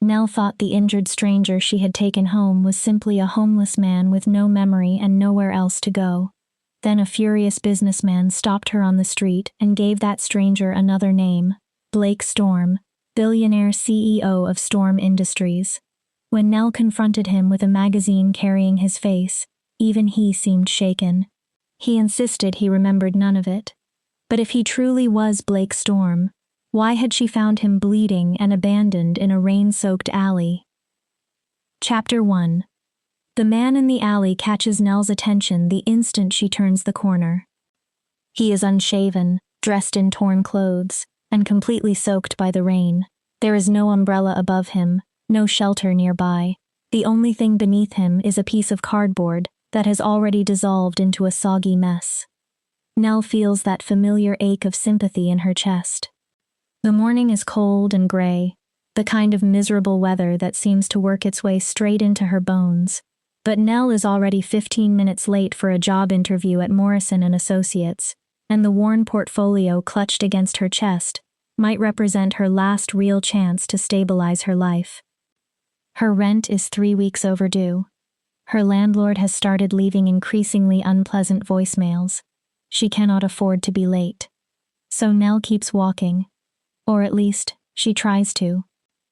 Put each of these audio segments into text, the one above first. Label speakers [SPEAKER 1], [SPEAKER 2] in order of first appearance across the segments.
[SPEAKER 1] Nell thought the injured stranger she had taken home was simply a homeless man with no memory and nowhere else to go. Then a furious businessman stopped her on the street and gave that stranger another name, Blake Storm, billionaire CEO of Storm Industries. When Nell confronted him with a magazine carrying his face, even he seemed shaken. He insisted he remembered none of it. But if he truly was Blake Storm, why had she found him bleeding and abandoned in a rain-soaked alley? Chapter 1. The man in the alley catches Nell's attention the instant she turns the corner. He is unshaven, dressed in torn clothes, and completely soaked by the rain. There is no umbrella above him, no shelter nearby. The only thing beneath him is a piece of cardboard that has already dissolved into a soggy mess. Nell feels that familiar ache of sympathy in her chest. The morning is cold and gray, the kind of miserable weather that seems to work its way straight into her bones. But Nell is already 15 minutes late for a job interview at Morrison & Associates, and the worn portfolio clutched against her chest might represent her last real chance to stabilize her life. Her rent is 3 weeks overdue. Her landlord has started leaving increasingly unpleasant voicemails. She cannot afford to be late. So Nell keeps walking. Or at least, she tries to.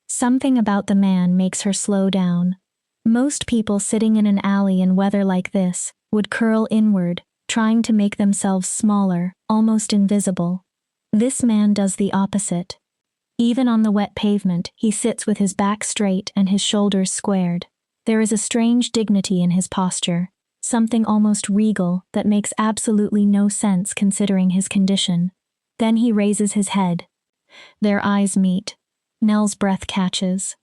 [SPEAKER 1] Something about the man makes her slow down. Most people sitting in an alley in weather like this would curl inward, trying to make themselves smaller, almost invisible. This man does the opposite. Even on the wet pavement, he sits with his back straight and his shoulders squared. There is a strange dignity in his posture, something almost regal that makes absolutely no sense considering his condition. Then he raises his head. Their eyes meet. Nell's breath catches.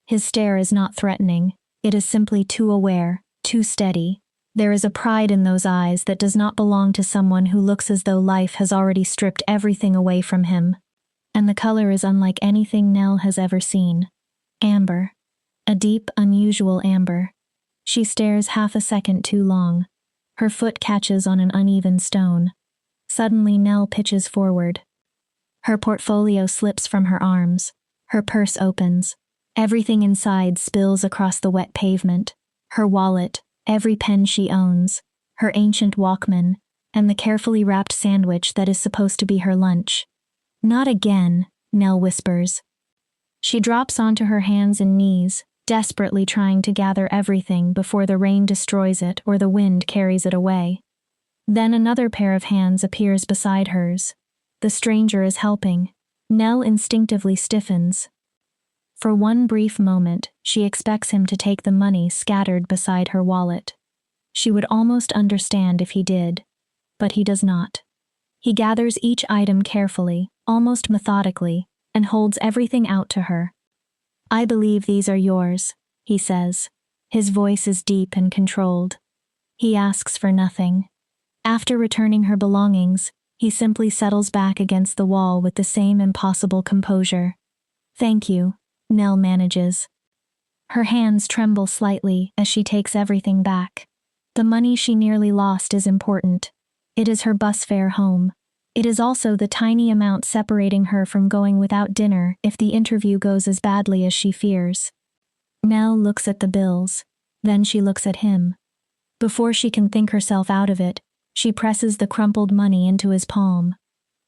[SPEAKER 1] His stare is not threatening. It is simply too aware, too steady. There is a pride in those eyes that does not belong to someone who looks as though life has already stripped everything away from him. And the color is unlike anything Nell has ever seen. Amber. A deep, unusual amber. She stares half a second too long. Her foot catches on an uneven stone. Suddenly Nell pitches forward. Her portfolio slips from her arms. Her purse opens. Everything inside spills across the wet pavement. Her wallet, every pen she owns, her ancient Walkman, and the carefully wrapped sandwich that is supposed to be her lunch. Not again, Nell whispers. She drops onto her hands and knees, desperately trying to gather everything before the rain destroys it or the wind carries it away. Then another pair of hands appears beside hers. The stranger is helping. Nell instinctively stiffens. For one brief moment, she expects him to take the money scattered beside her wallet. She would almost understand if he did, but he does not. He gathers each item carefully, almost methodically, and holds everything out to her. "I believe these are yours," he says. His voice is deep and controlled. He asks for nothing. After returning her belongings, he simply settles back against the wall with the same impossible composure. "Thank you," Nell manages. Her hands tremble slightly as she takes everything back. The money she nearly lost is important. It is her bus fare home. It is also the tiny amount separating her from going without dinner if the interview goes as badly as she fears. Nell looks at the bills. Then she looks at him. Before she can think herself out of it, she presses the crumpled money into his palm.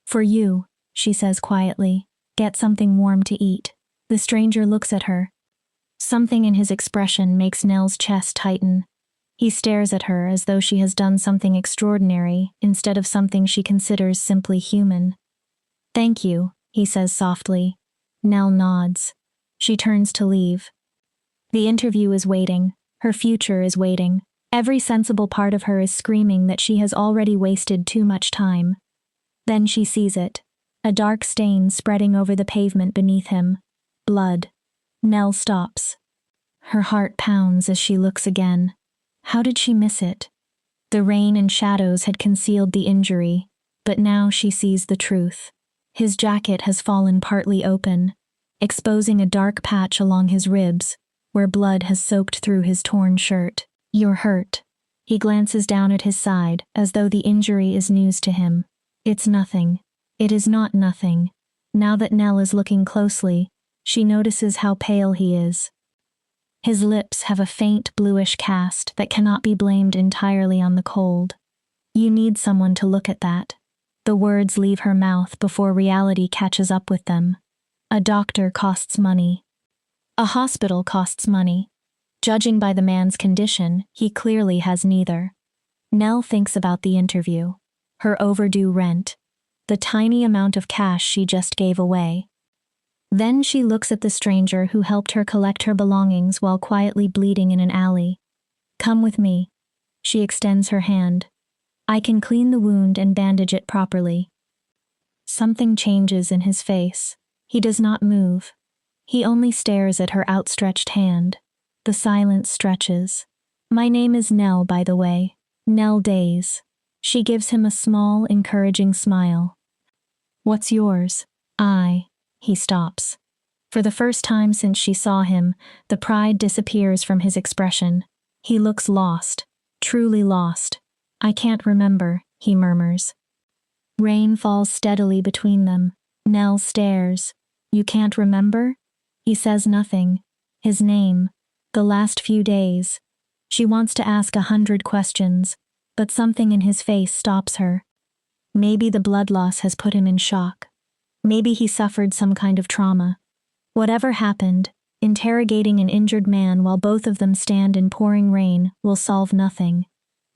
[SPEAKER 1] "For you," she says quietly. "Get something warm to eat." The stranger looks at her. Something in his expression makes Nell's chest tighten. He stares at her as though she has done something extraordinary instead of something she considers simply human. "Thank you," he says softly. Nell nods. She turns to leave. The interview is waiting. Her future is waiting. Every sensible part of her is screaming that she has already wasted too much time. Then she sees it. A dark stain spreading over the pavement beneath him. Blood. Nell stops. Her heart pounds as she looks again. How did she miss it? The rain and shadows had concealed the injury, but now she sees the truth. His jacket has fallen partly open, exposing a dark patch along his ribs, where blood has soaked through his torn shirt. "You're hurt." He glances down at his side, as though the injury is news to him. "It's nothing." It is not nothing. Now that Nell is looking closely, She notices how pale he is. His lips have a faint bluish cast that cannot be blamed entirely on the cold. You need someone to look at that. The words leave her mouth before reality catches up with them. A doctor costs money. A hospital costs money. Judging by the man's condition, he clearly has neither. Nell thinks about the interview, her overdue rent, the tiny amount of cash she just gave away. Then she looks at the stranger who helped her collect her belongings while quietly bleeding in an alley. Come with me. She extends her hand. I can clean the wound and bandage it properly. Something changes in his face. He does not move. He only stares at her outstretched hand. The silence stretches. My name is Nell, by the way. Nell Days. She gives him a small, encouraging smile. What's yours? He stops. For the first time since she saw him, the pride disappears from his expression. He looks lost, truly lost. I can't remember, he murmurs. Rain falls steadily between them. Nell stares. You can't remember? He says nothing. His name. The last few days. She wants to ask 100 questions, but something in his face stops her. Maybe the blood loss has put him in shock. Maybe he suffered some kind of trauma. Whatever happened, interrogating an injured man while both of them stand in pouring rain will solve nothing.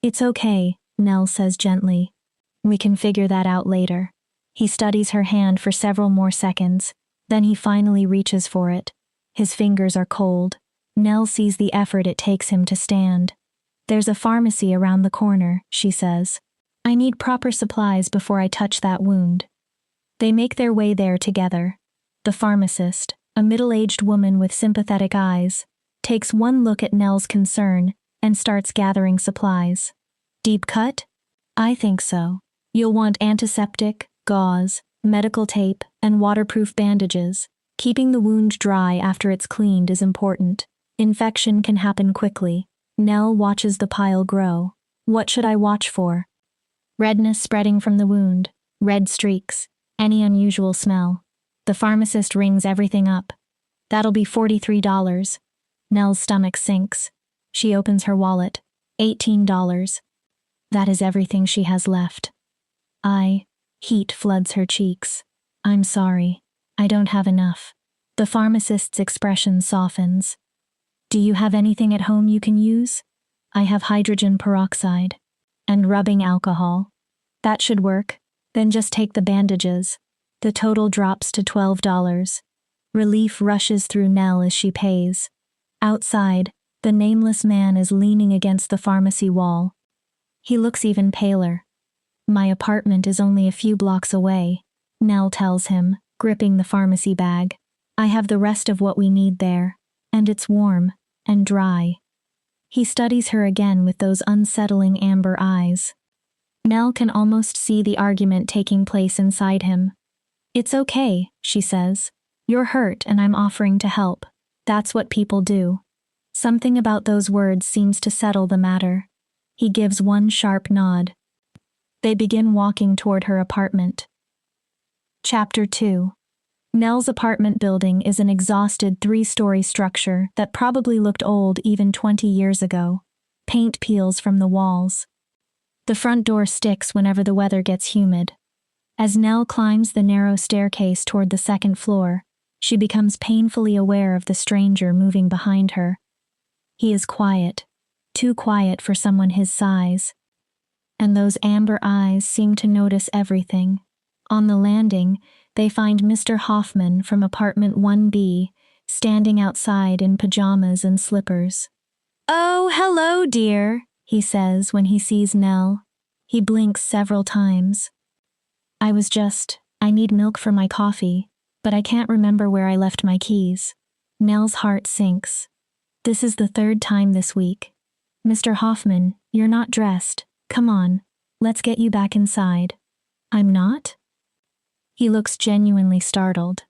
[SPEAKER 1] It's okay, Nell says gently. We can figure that out later. He studies her hand for several more seconds, then he finally reaches for it. His fingers are cold. Nell sees the effort it takes him to stand. There's a pharmacy around the corner, she says. I need proper supplies before I touch that wound. They make their way there together. The pharmacist, a middle-aged woman with sympathetic eyes, takes one look at Nell's concern and starts gathering supplies. Deep cut? I think so. You'll want antiseptic, gauze, medical tape, and waterproof bandages. Keeping the wound dry after it's cleaned is important. Infection can happen quickly. Nell watches the pile grow. What should I watch for? Redness spreading from the wound. Red streaks. Any unusual smell. The pharmacist rings everything up. That'll be $43. Nell's stomach sinks. She opens her wallet. $18. That is everything she has left. Heat floods her cheeks. I'm sorry. I don't have enough. The pharmacist's expression softens. Do you have anything at home you can use? I have hydrogen peroxide. And rubbing alcohol. That should work. Then just take the bandages. The total drops to $12. Relief rushes through Nell as she pays. Outside, the nameless man is leaning against the pharmacy wall. He looks even paler. My apartment is only a few blocks away, Nell tells him, gripping the pharmacy bag. I have the rest of what we need there, and it's warm and dry. He studies her again with those unsettling amber eyes. Nell can almost see the argument taking place inside him. It's okay, she says. You're hurt and I'm offering to help. That's what people do. Something about those words seems to settle the matter. He gives one sharp nod. They begin walking toward her apartment. Chapter 2. Nell's apartment building is an exhausted 3-story structure that probably looked old even 20 years ago. Paint peels from the walls. The front door sticks whenever the weather gets humid. As Nell climbs the narrow staircase toward the second floor, she becomes painfully aware of the stranger moving behind her. He is quiet, too quiet for someone his size. And those amber eyes seem to notice everything. On the landing, they find Mr. Hoffman from apartment 1B, standing outside in pajamas and slippers. "Oh, hello, dear," he says when he sees Nell. He blinks several times. I need milk for my coffee, but I can't remember where I left my keys." Nell's heart sinks. This is the 3rd time this week. "Mr. Hoffman, you're not dressed. Come on, let's get you back inside." "I'm not?" He looks genuinely startled.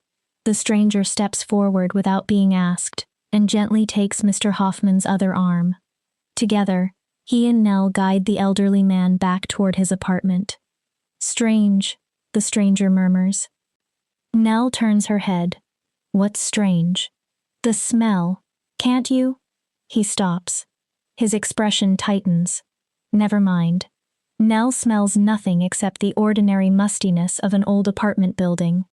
[SPEAKER 1] The stranger steps forward without being asked and gently takes Mr. Hoffman's other arm. Together, he and Nell guide the elderly man back toward his apartment. "Strange," the stranger murmurs. Nell turns her head. What's strange? The smell. Can't you? He stops. His expression tightens. Never mind. Nell smells nothing except the ordinary mustiness of an old apartment building.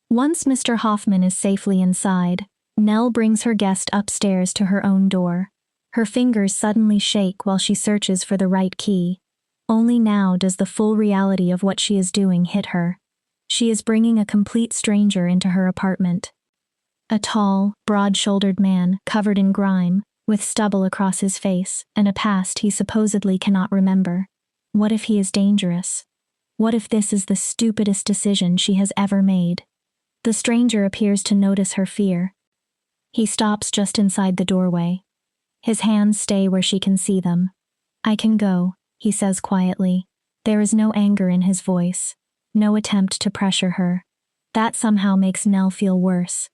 [SPEAKER 1] Once Mr. Hoffman is safely inside, Nell brings her guest upstairs to her own door. Her fingers suddenly shake while she searches for the right key. Only now does the full reality of what she is doing hit her. She is bringing a complete stranger into her apartment. A tall, broad-shouldered man, covered in grime, with stubble across his face, and a past he supposedly cannot remember. What if he is dangerous? What if this is the stupidest decision she has ever made? The stranger appears to notice her fear. He stops just inside the doorway. His hands stay where she can see them. "I can go," he says quietly. There is no anger in his voice, no attempt to pressure her. That somehow makes Nell feel worse.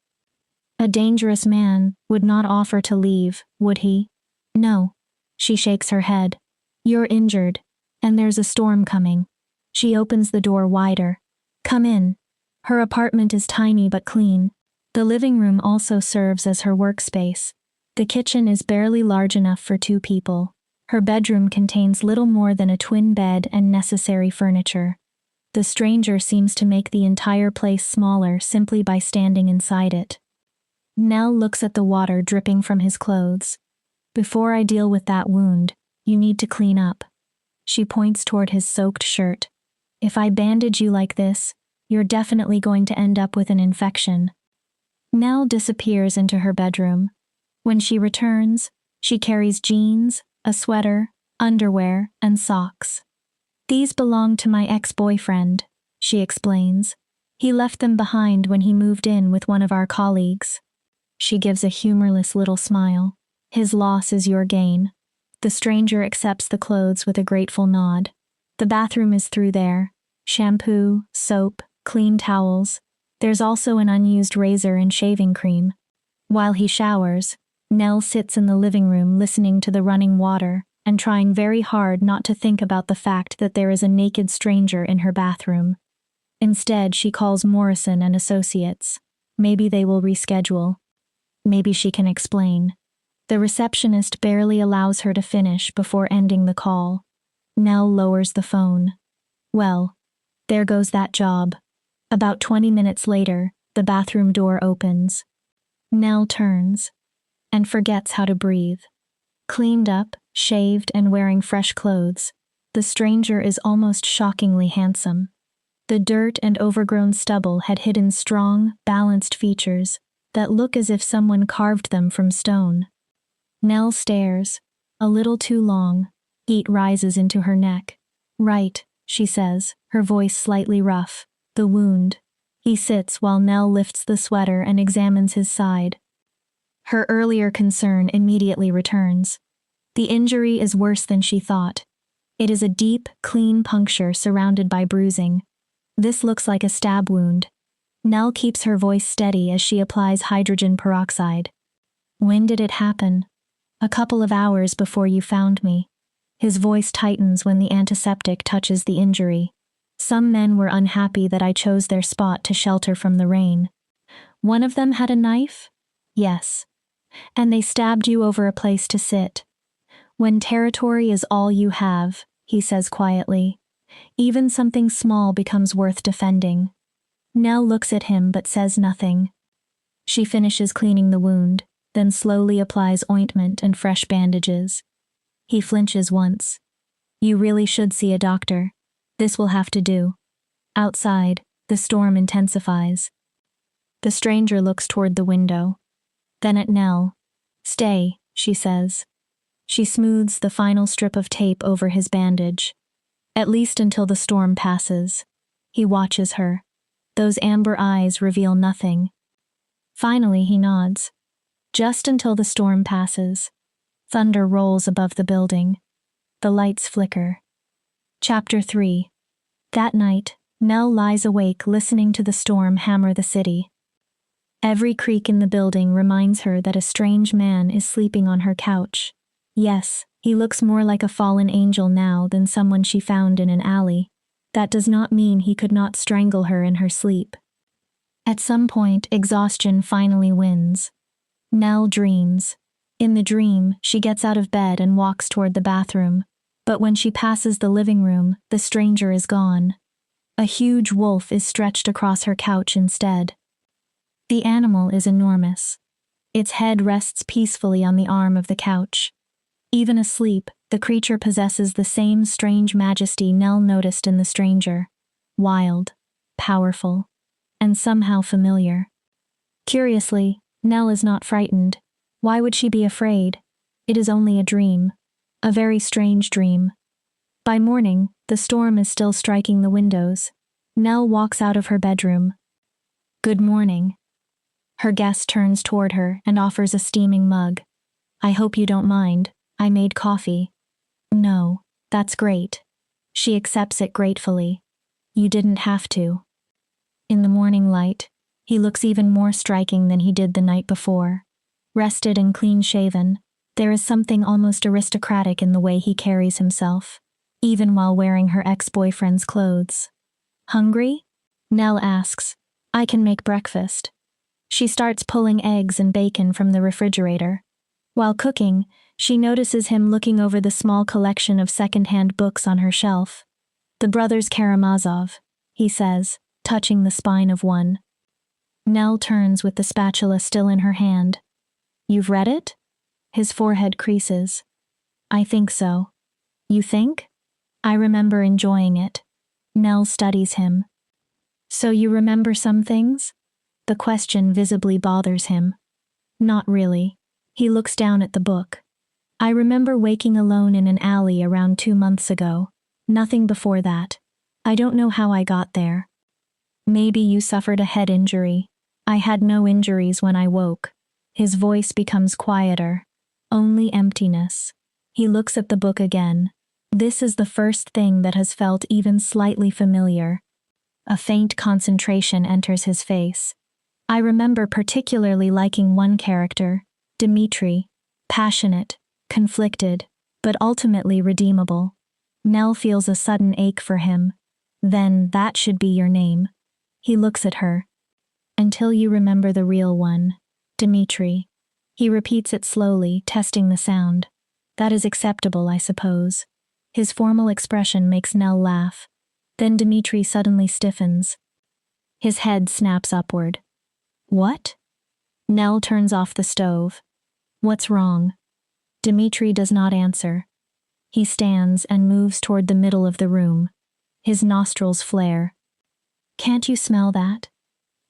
[SPEAKER 1] A dangerous man would not offer to leave, would he? No. She shakes her head. "You're injured, and there's a storm coming." She opens the door wider. "Come in." Her apartment is tiny but clean. The living room also serves as her workspace. The kitchen is barely large enough for 2 people. Her bedroom contains little more than a twin bed and necessary furniture. The stranger seems to make the entire place smaller simply by standing inside it. Nell looks at the water dripping from his clothes. "Before I deal with that wound, you need to clean up." She points toward his soaked shirt. "If I bandage you like this, you're definitely going to end up with an infection." Nell disappears into her bedroom. When she returns, she carries jeans, a sweater, underwear, and socks. "These belong to my ex-boyfriend," she explains. "He left them behind when he moved in with one of our colleagues." She gives a humorless little smile. "His loss is your gain." The stranger accepts the clothes with a grateful nod. The bathroom is through there. Shampoo, soap, clean towels. There's also an unused razor and shaving cream. While he showers, Nell sits in the living room listening to the running water and trying very hard not to think about the fact that there is a naked stranger in her bathroom. Instead, she calls Morrison and Associates. Maybe they will reschedule. Maybe she can explain. The receptionist barely allows her to finish before ending the call. Nell lowers the phone. Well, there goes that job. About 20 minutes later, the bathroom door opens. Nell turns and forgets how to breathe. Cleaned up, shaved, and wearing fresh clothes, the stranger is almost shockingly handsome. The dirt and overgrown stubble had hidden strong, balanced features that look as if someone carved them from stone. Nell stares, a little too long. Heat rises into her neck. "Right," she says, her voice slightly rough. "The wound." He sits while Nell lifts the sweater and examines his side. Her earlier concern immediately returns. The injury is worse than she thought. It is a deep, clean puncture surrounded by bruising. This looks like a stab wound. Nell keeps her voice steady as she applies hydrogen peroxide. "When did it happen?" "A couple of hours before you found me." His voice tightens when the antiseptic touches the injury. "Some men were unhappy that I chose their spot to shelter from the rain." "One of them had a knife?" "Yes. And they stabbed you over a place to sit." "When territory is all you have," he says quietly, "even something small becomes worth defending." Nell looks at him but says nothing. She finishes cleaning the wound, then slowly applies ointment and fresh bandages. He flinches once. "You really should see a doctor. This will have to do." Outside, the storm intensifies. The stranger looks toward the window. Then at Nell. "Stay," she says. She smooths the final strip of tape over his bandage. "At least until the storm passes." He watches her. Those amber eyes reveal nothing. Finally, he nods. "Just until the storm passes." Thunder rolls above the building. The lights flicker. Chapter 3. That night, Nell lies awake listening to the storm hammer the city. Every creak in the building reminds her that a strange man is sleeping on her couch. Yes, he looks more like a fallen angel now than someone she found in an alley. That does not mean he could not strangle her in her sleep. At some point, exhaustion finally wins. Nell dreams. In the dream, she gets out of bed and walks toward the bathroom. But when she passes the living room, the stranger is gone. A huge wolf is stretched across her couch instead. The animal is enormous. Its head rests peacefully on the arm of the couch. Even asleep, the creature possesses the same strange majesty Nell noticed in the stranger. Wild, powerful, and somehow familiar. Curiously, Nell is not frightened. Why would she be afraid? It is only a dream. A very strange dream. By morning, the storm is still striking the windows. Nell walks out of her bedroom. Good morning. Her guest turns toward her and offers a steaming mug. I hope you don't mind. I made coffee. No, that's great. She accepts it gratefully. You didn't have to. In the morning light, he looks even more striking than he did the night before. Rested and clean-shaven, there is something almost aristocratic in the way he carries himself, even while wearing her ex-boyfriend's clothes. Hungry? Nell asks. I can make breakfast. She starts pulling eggs and bacon from the refrigerator. While cooking, she notices him looking over the small collection of second-hand books on her shelf. The Brothers Karamazov, he says, touching the spine of one. Nell turns with the spatula still in her hand. You've read it? His forehead creases. I think so. You think? I remember enjoying it. Nell studies him. So you remember some things? The question visibly bothers him. Not really. He looks down at the book. I remember waking alone in an alley around 2 months ago. Nothing before that. I don't know how I got there. Maybe you suffered a head injury. I had no injuries when I woke. His voice becomes quieter. Only emptiness. He looks at the book again. This is the first thing that has felt even slightly familiar. A faint concentration enters his face. I remember particularly liking one character, Dmitri. Passionate, conflicted, but ultimately redeemable. Nell feels a sudden ache for him. Then that should be your name. He looks at her. Until you remember the real one, Dmitri. He repeats it slowly, testing the sound. That is acceptable, I suppose. His formal expression makes Nell laugh. Then Dmitri suddenly stiffens. His head snaps upward. What? Nell turns off the stove. What's wrong? Dmitri does not answer. He stands and moves toward the middle of the room. His nostrils flare. Can't you smell that?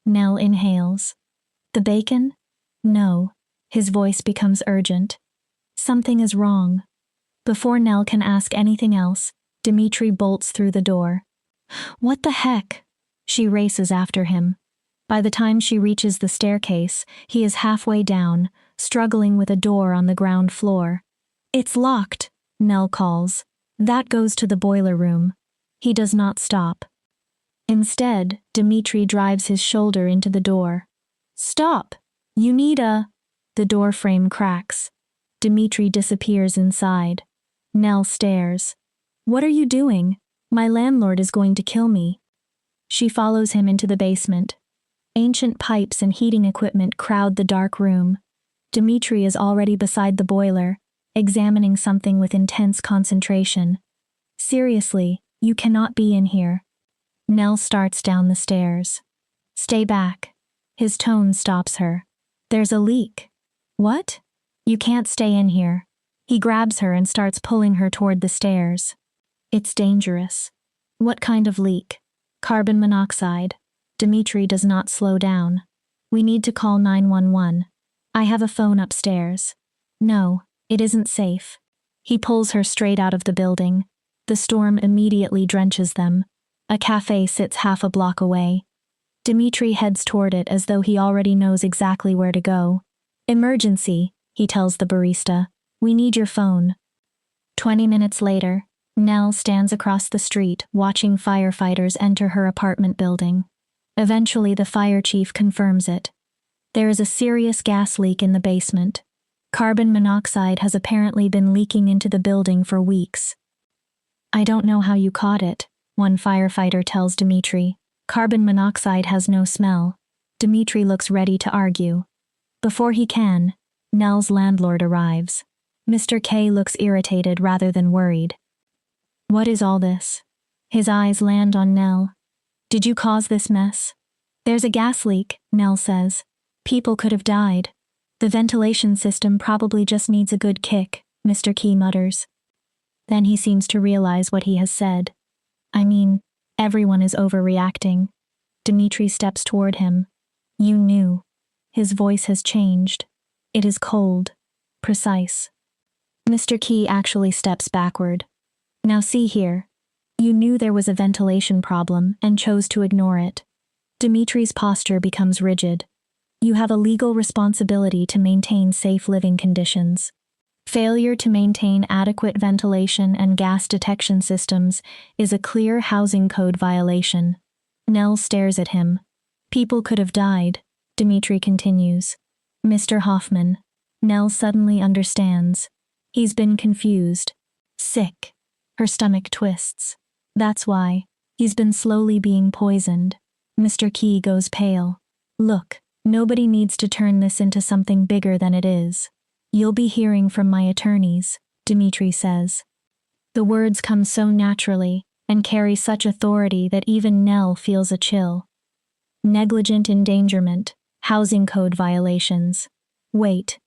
[SPEAKER 1] Nell inhales. The bacon? No. His voice becomes urgent. Something is wrong. Before Nell can ask anything else, Dmitri bolts through the door. What the heck? She races after him. By the time she reaches the staircase, he is halfway down, struggling with a door on the ground floor. It's locked, Nell calls. That goes to the boiler room. He does not stop. Instead, Dmitri drives his shoulder into the door. Stop! You need a... The door frame cracks. Dmitri disappears inside. Nell stares. What are you doing? My landlord is going to kill me. She follows him into the basement. Ancient pipes and heating equipment crowd the dark room. Dmitri is already beside the boiler, examining something with intense concentration. Seriously, you cannot be in here. Nell starts down the stairs. Stay back. His tone stops her. There's a leak. What? You can't stay in here. He grabs her and starts pulling her toward the stairs. It's dangerous. What kind of leak? Carbon monoxide. Dmitri does not slow down. We need to call 911. I have a phone upstairs. No, it isn't safe. He pulls her straight out of the building. The storm immediately drenches them. A cafe sits half a block away. Dmitri heads toward it as though he already knows exactly where to go. Emergency, he tells the barista. We need your phone. 20 minutes later, Nell stands across the street watching firefighters enter her apartment building. Eventually, the fire chief confirms it. There is a serious gas leak in the basement. Carbon monoxide has apparently been leaking into the building for weeks. I don't know how you caught it, one firefighter tells Dmitri. Carbon monoxide has no smell. Dmitri looks ready to argue. Before he can, Nell's landlord arrives. Mr. K looks irritated rather than worried. What is all this? His eyes land on Nell. Did you cause this mess? There's a gas leak, Nell says. People could have died. The ventilation system probably just needs a good kick, Mr. Key mutters. Then he seems to realize what he has said. I mean, everyone is overreacting. Dmitri steps toward him. You knew. His voice has changed. It is cold. Precise. Mr. Key actually steps backward. Now see here. You knew there was a ventilation problem and chose to ignore it. Dmitri's posture becomes rigid. You have a legal responsibility to maintain safe living conditions. Failure to maintain adequate ventilation and gas detection systems is a clear housing code violation. Nell stares at him. People could have died, Dmitri continues. Mr. Hoffman. Nell suddenly understands. He's been confused. Sick. Her stomach twists. That's why. He's been slowly being poisoned. Mr. Key goes pale. Look, nobody needs to turn this into something bigger than it is. You'll be hearing from my attorneys, Dmitri says. The words come so naturally and carry such authority that even Nell feels a chill. Negligent endangerment, housing code violations. Wait.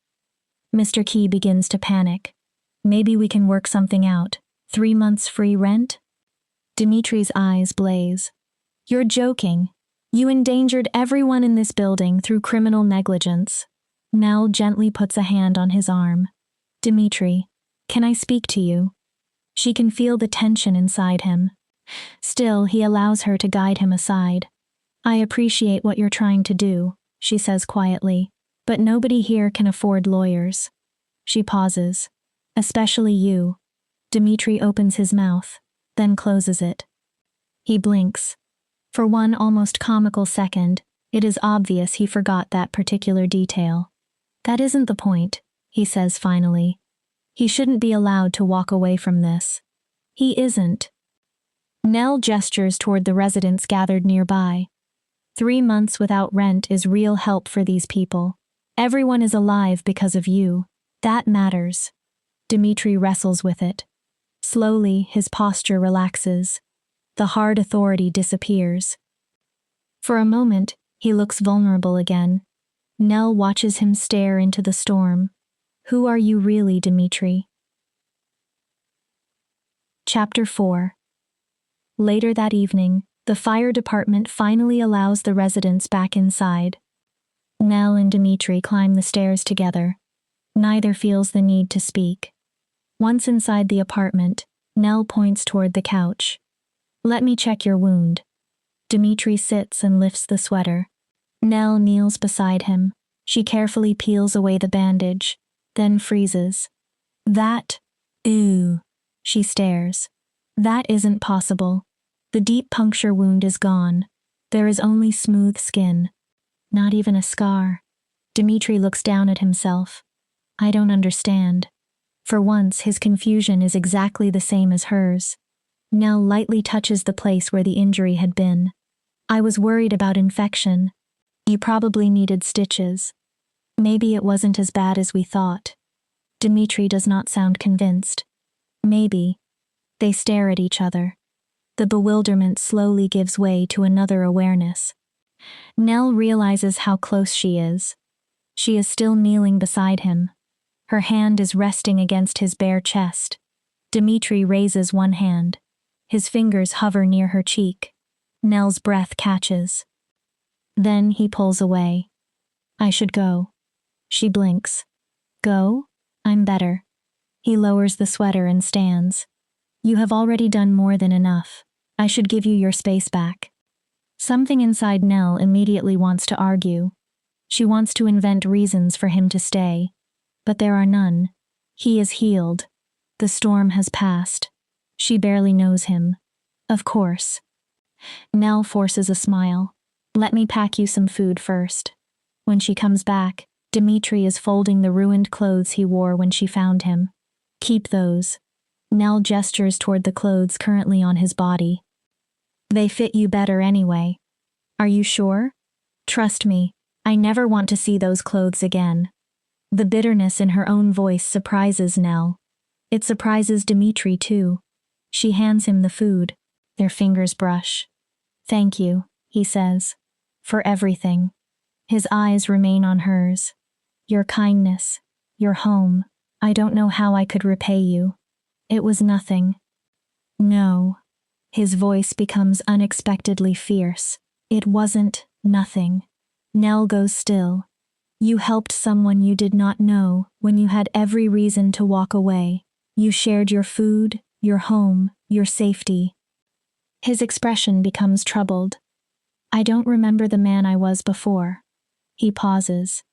[SPEAKER 1] Mr. Key begins to panic. Maybe we can work something out. 3 months free rent? Dmitri's eyes blaze. You're joking. You endangered everyone in this building through criminal negligence. Nell gently puts a hand on his arm. Dmitri, can I speak to you? She can feel the tension inside him. Still, he allows her to guide him aside. I appreciate what you're trying to do, she says quietly, but nobody here can afford lawyers. She pauses. Especially you. Dmitri opens his mouth, then closes it. He blinks. For one almost comical second, it is obvious he forgot that particular detail. That isn't the point, he says finally. He shouldn't be allowed to walk away from this. He isn't. Nell gestures toward the residents gathered nearby. 3 months without rent is real help for these people. Everyone is alive because of you. That matters. Dmitri wrestles with it. Slowly, his posture relaxes. The hard authority disappears. For a moment, he looks vulnerable again. Nell watches him stare into the storm. Who are you really, Dmitri? Chapter 4. Later that evening, the fire department finally allows the residents back inside. Nell and Dmitri climb the stairs together. Neither feels the need to speak. Once inside the apartment, Nell points toward the couch. Let me check your wound. Dmitri sits and lifts the sweater. Nell kneels beside him. She carefully peels away the bandage, then freezes. That, ew. She stares. That isn't possible. The deep puncture wound is gone. There is only smooth skin. Not even a scar. Dmitri looks down at himself. I don't understand. For once, his confusion is exactly the same as hers. Nell lightly touches the place where the injury had been. I was worried about infection. You probably needed stitches. Maybe it wasn't as bad as we thought. Dmitri does not sound convinced. Maybe. They stare at each other. The bewilderment slowly gives way to another awareness. Nell realizes how close she is. She is still kneeling beside him. Her hand is resting against his bare chest. Dmitri raises one hand. His fingers hover near her cheek. Nell's breath catches. Then he pulls away. I should go. She blinks. Go? I'm better. He lowers the sweater and stands. You have already done more than enough. I should give you your space back. Something inside Nell immediately wants to argue. She wants to invent reasons for him to stay. But there are none. He is healed. The storm has passed. She barely knows him. Of course. Nell forces a smile. Let me pack you some food first. When she comes back, Dmitri is folding the ruined clothes he wore when she found him. Keep those. Nell gestures toward the clothes currently on his body. They fit you better anyway. Are you sure? Trust me, I never want to see those clothes again. The bitterness in her own voice surprises Nell. It surprises Dimitri too. She hands him the food. Their fingers brush. Thank you, he says. For everything. His eyes remain on hers. Your kindness. Your home. I don't know how I could repay you. It was nothing. No. His voice becomes unexpectedly fierce. It wasn't nothing. Nell goes still. You helped someone you did not know when you had every reason to walk away. You shared your food, your home, your safety. His expression becomes troubled. I don't remember the man I was before. He pauses.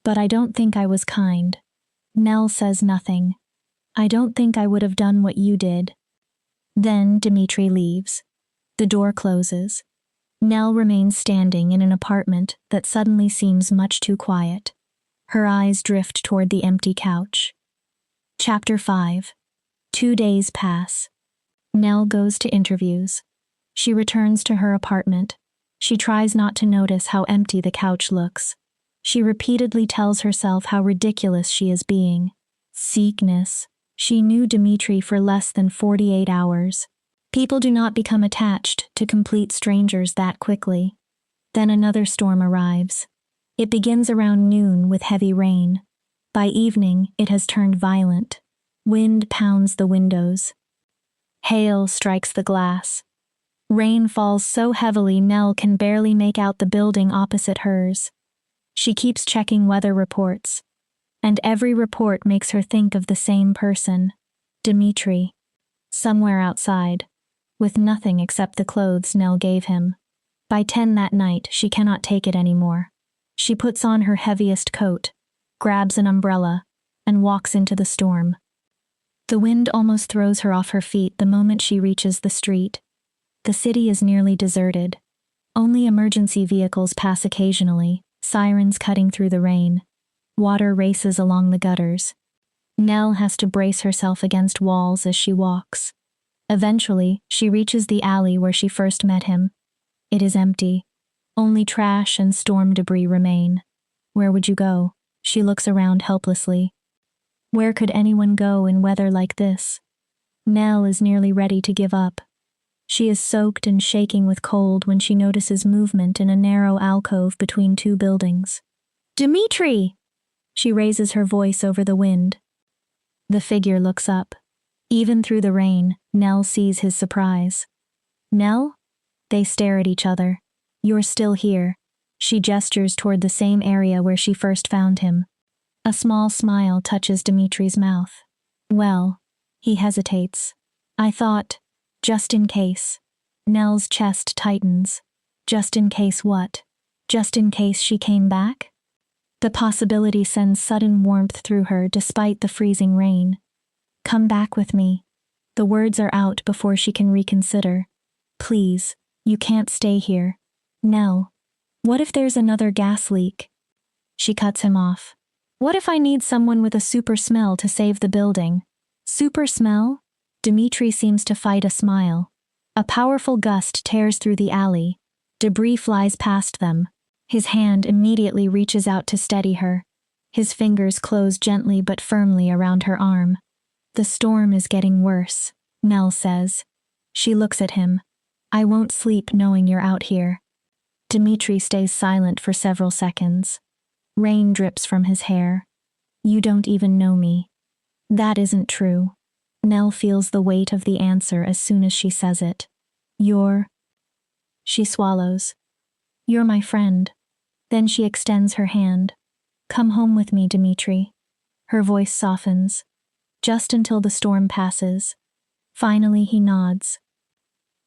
[SPEAKER 1] But I don't think I was kind. Nell says nothing. I don't think I would have done what you did. Then Dimitri leaves. The door closes. Nell remains standing in an apartment that suddenly seems much too quiet. Her eyes drift toward the empty couch. Chapter 5. 2 days pass. Nell goes to interviews. She returns to her apartment. She tries not to notice how empty the couch looks. She repeatedly tells herself how ridiculous she is being. Sickness. She knew Dimitri for less than 48 hours. People do not become attached to complete strangers that quickly. Then another storm arrives. It begins around noon with heavy rain. By evening, it has turned violent. Wind pounds the windows. Hail strikes the glass. Rain falls so heavily Nell can barely make out the building opposite hers. She keeps checking weather reports. And every report makes her think of the same person, Dimitri, somewhere outside, with nothing except the clothes Nell gave him. By 10 that night, she cannot take it anymore. She puts on her heaviest coat, grabs an umbrella, and walks into the storm. The wind almost throws her off her feet the moment she reaches the street. The city is nearly deserted. Only emergency vehicles pass occasionally, sirens cutting through the rain. Water races along the gutters. Nell has to brace herself against walls as she walks. Eventually, she reaches the alley where she first met him. It is empty. Only trash and storm debris remain. Where would you go? She looks around helplessly. Where could anyone go in weather like this? Nell is nearly ready to give up. She is soaked and shaking with cold when she notices movement in a narrow alcove between 2 buildings. Dimitri! She raises her voice over the wind. The figure looks up. Even through the rain, Nell sees his surprise. Nell? They stare at each other. You're still here. She gestures toward the same area where she first found him. A small smile touches Dimitri's mouth. Well, he hesitates. I thought, just in case. Nell's chest tightens. Just in case what? Just in case she came back? The possibility sends sudden warmth through her despite the freezing rain. Come back with me. The words are out before she can reconsider. Please, you can't stay here. Nell, what if there's another gas leak? She cuts him off. What if I need someone with a super smell to save the building? Super smell? Dimitri seems to fight a smile. A powerful gust tears through the alley. Debris flies past them. His hand immediately reaches out to steady her. His fingers close gently but firmly around her arm. The storm is getting worse, Nell says. She looks at him. I won't sleep knowing you're out here. Dimitri stays silent for several seconds. Rain drips from his hair. You don't even know me. That isn't true. Nell feels the weight of the answer as soon as she says it. She swallows. You're my friend. Then she extends her hand. Come home with me, Dimitri. Her voice softens. Just until the storm passes. Finally he nods.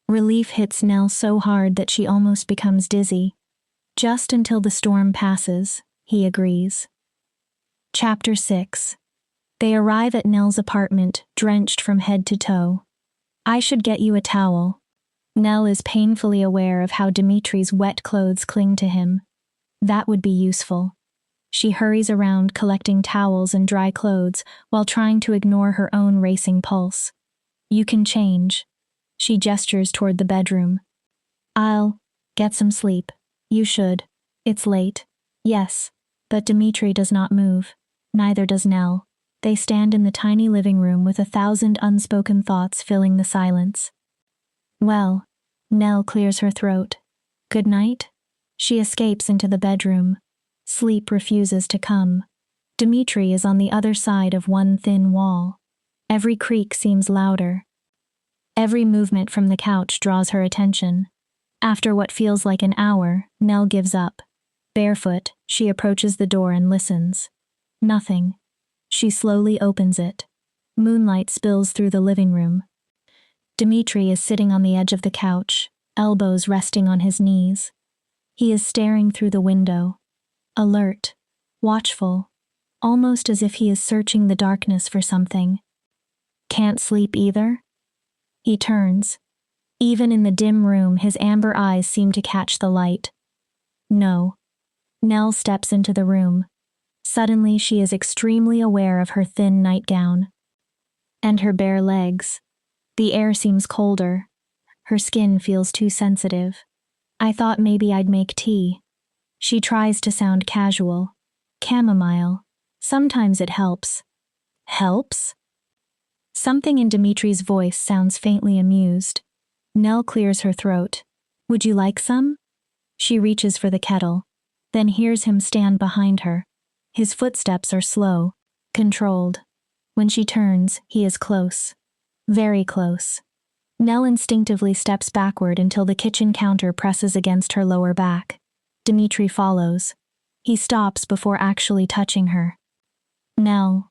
[SPEAKER 1] Relief hits Nell so hard that she almost becomes dizzy. Just until the storm passes, he agrees. Chapter 6. They arrive at Nell's apartment, drenched from head to toe. I should get you a towel. Nell is painfully aware of how Dimitri's wet clothes cling to him. That would be useful. She hurries around collecting towels and dry clothes while trying to ignore her own racing pulse. You can change. She gestures toward the bedroom. I'll get some sleep. You should. It's late. Yes. But Dimitri does not move. Neither does Nell. They stand in the tiny living room with 1,000 unspoken thoughts filling the silence. Well, Nell clears her throat. Good night? She escapes into the bedroom. Sleep refuses to come. Dimitri is on the other side of one thin wall. Every creak seems louder. Every movement from the couch draws her attention. After what feels like an hour, Nell gives up. Barefoot, she approaches the door and listens. Nothing. She slowly opens it. Moonlight spills through the living room. Dimitri is sitting on the edge of the couch, elbows resting on his knees. He is staring through the window. Alert. Watchful. Almost as if he is searching the darkness for something. Can't sleep either? He turns. Even in the dim room, his amber eyes seem to catch the light. No. Nell steps into the room. Suddenly she is extremely aware of her thin nightgown. And her bare legs. The air seems colder. Her skin feels too sensitive. I thought maybe I'd make tea. She tries to sound casual. Chamomile. Sometimes it helps. Helps? Something in Dimitri's voice sounds faintly amused. Nell clears her throat. Would you like some? She reaches for the kettle, then hears him stand behind her. His footsteps are slow, controlled. When she turns, he is close. Very close. Nell instinctively steps backward until the kitchen counter presses against her lower back. Dimitri follows. He stops before actually touching her. Nell.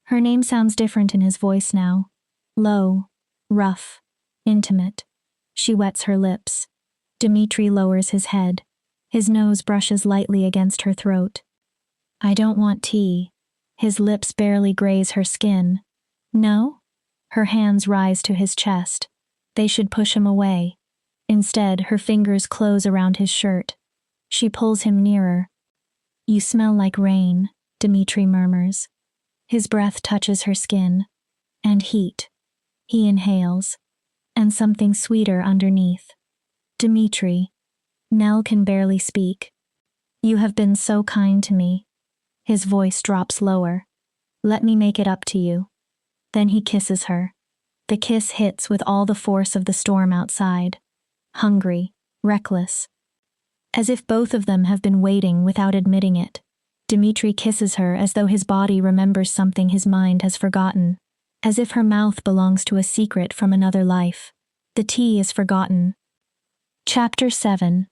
[SPEAKER 1] Her name sounds different in his voice now. Low, rough, intimate. She wets her lips. Dimitri lowers his head. His nose brushes lightly against her throat. I don't want tea. His lips barely graze her skin. No? Her hands rise to his chest. They should push him away. Instead, her fingers close around his shirt. She pulls him nearer. You smell like rain, Dimitri murmurs. His breath touches her skin. And heat. He inhales. And something sweeter underneath. Dimitri. Nell can barely speak. You have been so kind to me. His voice drops lower. Let me make it up to you. Then he kisses her. The kiss hits with all the force of the storm outside. Hungry, reckless. As if both of them have been waiting without admitting it. Dimitri kisses her as though his body remembers something his mind has forgotten. As if her mouth belongs to a secret from another life. The tea is forgotten. Chapter 7.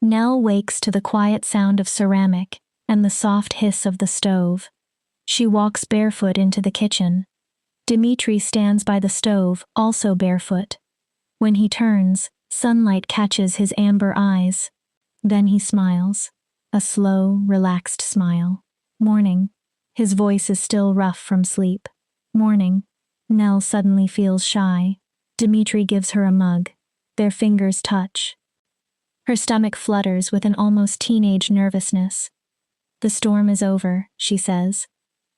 [SPEAKER 1] Nell wakes to the quiet sound of ceramic and the soft hiss of the stove. She walks barefoot into the kitchen. Dimitri stands by the stove, also barefoot. When he turns, sunlight catches his amber eyes. Then he smiles. A slow, relaxed smile. Morning. His voice is still rough from sleep. Morning. Nell suddenly feels shy. Dimitri gives her a mug. Their fingers touch. Her stomach flutters with an almost teenage nervousness. The storm is over, she says.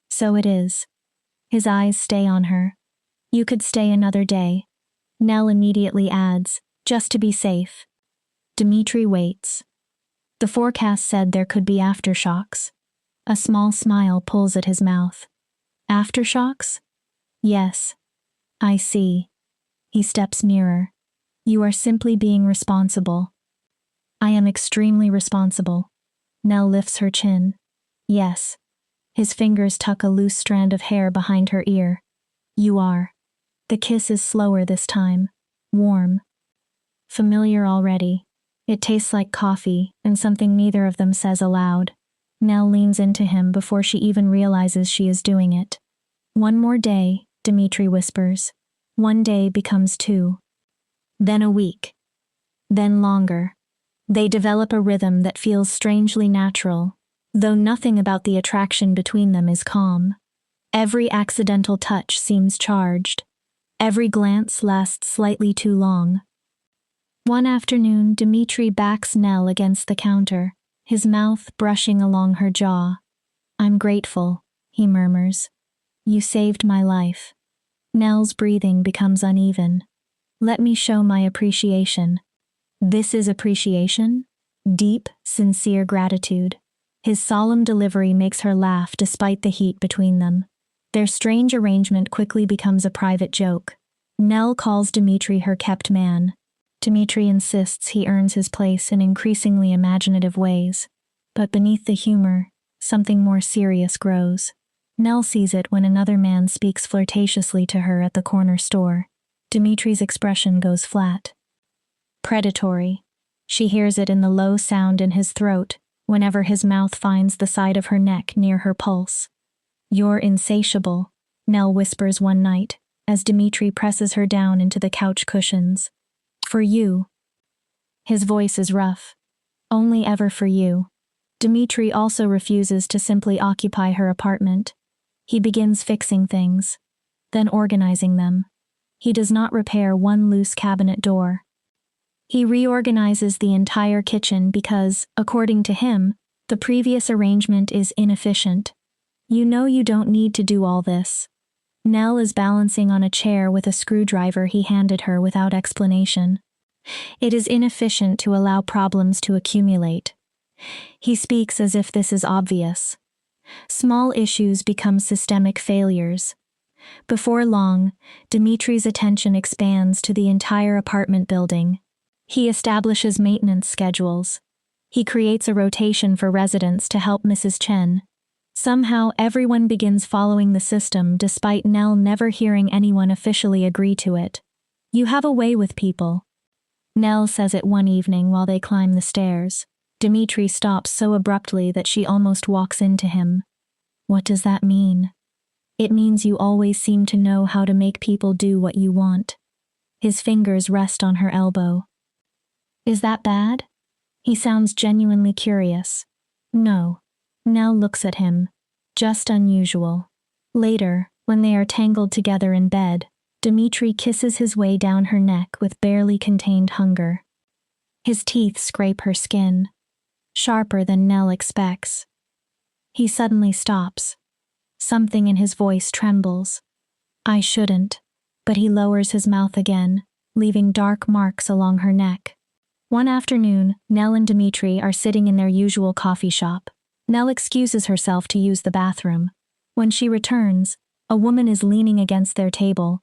[SPEAKER 1] So it is. His eyes stay on her. You could stay another day. Nell immediately adds, just to be safe. Dimitri waits. The forecast said there could be aftershocks. A small smile pulls at his mouth. Aftershocks? Yes. I see. He steps nearer. You are simply being responsible. I am extremely responsible. Nell lifts her chin. Yes. His fingers tuck a loose strand of hair behind her ear. You are. The kiss is slower this time. Warm. Familiar already. It tastes like coffee, and something neither of them says aloud. Nell leans into him before she even realizes she is doing it. One more day, Dimitri whispers. One day becomes 2. Then a week. Then longer. They develop a rhythm that feels strangely natural, though nothing about the attraction between them is calm. Every accidental touch seems charged. Every glance lasts slightly too long. One afternoon, Dimitri backs Nell against the counter, his mouth brushing along her jaw. I'm grateful, he murmurs. You saved my life. Nell's breathing becomes uneven. Let me show my appreciation. This is appreciation? Deep, sincere gratitude. His solemn delivery makes her laugh despite the heat between them. Their strange arrangement quickly becomes a private joke. Nell calls Dimitri her kept man. Dimitri insists he earns his place in increasingly imaginative ways. But beneath the humor, something more serious grows. Nell sees it when another man speaks flirtatiously to her at the corner store. Dimitri's expression goes flat. Predatory. She hears it in the low sound in his throat, whenever his mouth finds the side of her neck near her pulse. "You're insatiable," Nell whispers one night, as Dimitri presses her down into the couch cushions. "For you." His voice is rough. "Only ever for you." Dimitri also refuses to simply occupy her apartment. He begins fixing things, then organizing them. He does not repair one loose cabinet door. He reorganizes the entire kitchen because, according to him, the previous arrangement is inefficient. "You know you don't need to do all this." Nell is balancing on a chair with a screwdriver he handed her without explanation. "It is inefficient to allow problems to accumulate." He speaks as if this is obvious. Small issues become systemic failures. Before long, Dimitri's attention expands to the entire apartment building. He establishes maintenance schedules. He creates a rotation for residents to help Mrs. Chen. Somehow, everyone begins following the system despite Nell never hearing anyone officially agree to it. "You have a way with people," Nell says it one evening while they climb the stairs. Dimitri stops so abruptly that she almost walks into him. "What does that mean?" "It means you always seem to know how to make people do what you want." His fingers rest on her elbow. "Is that bad?" He sounds genuinely curious. "No." Nell looks at him. "Just unusual." Later, when they are tangled together in bed, Dimitri kisses his way down her neck with barely contained hunger. His teeth scrape her skin, sharper than Nell expects. He suddenly stops. Something in his voice trembles. "I shouldn't," but he lowers his mouth again, leaving dark marks along her neck. One afternoon, Nell and Dimitri are sitting in their usual coffee shop. Nell excuses herself to use the bathroom. When she returns, a woman is leaning against their table.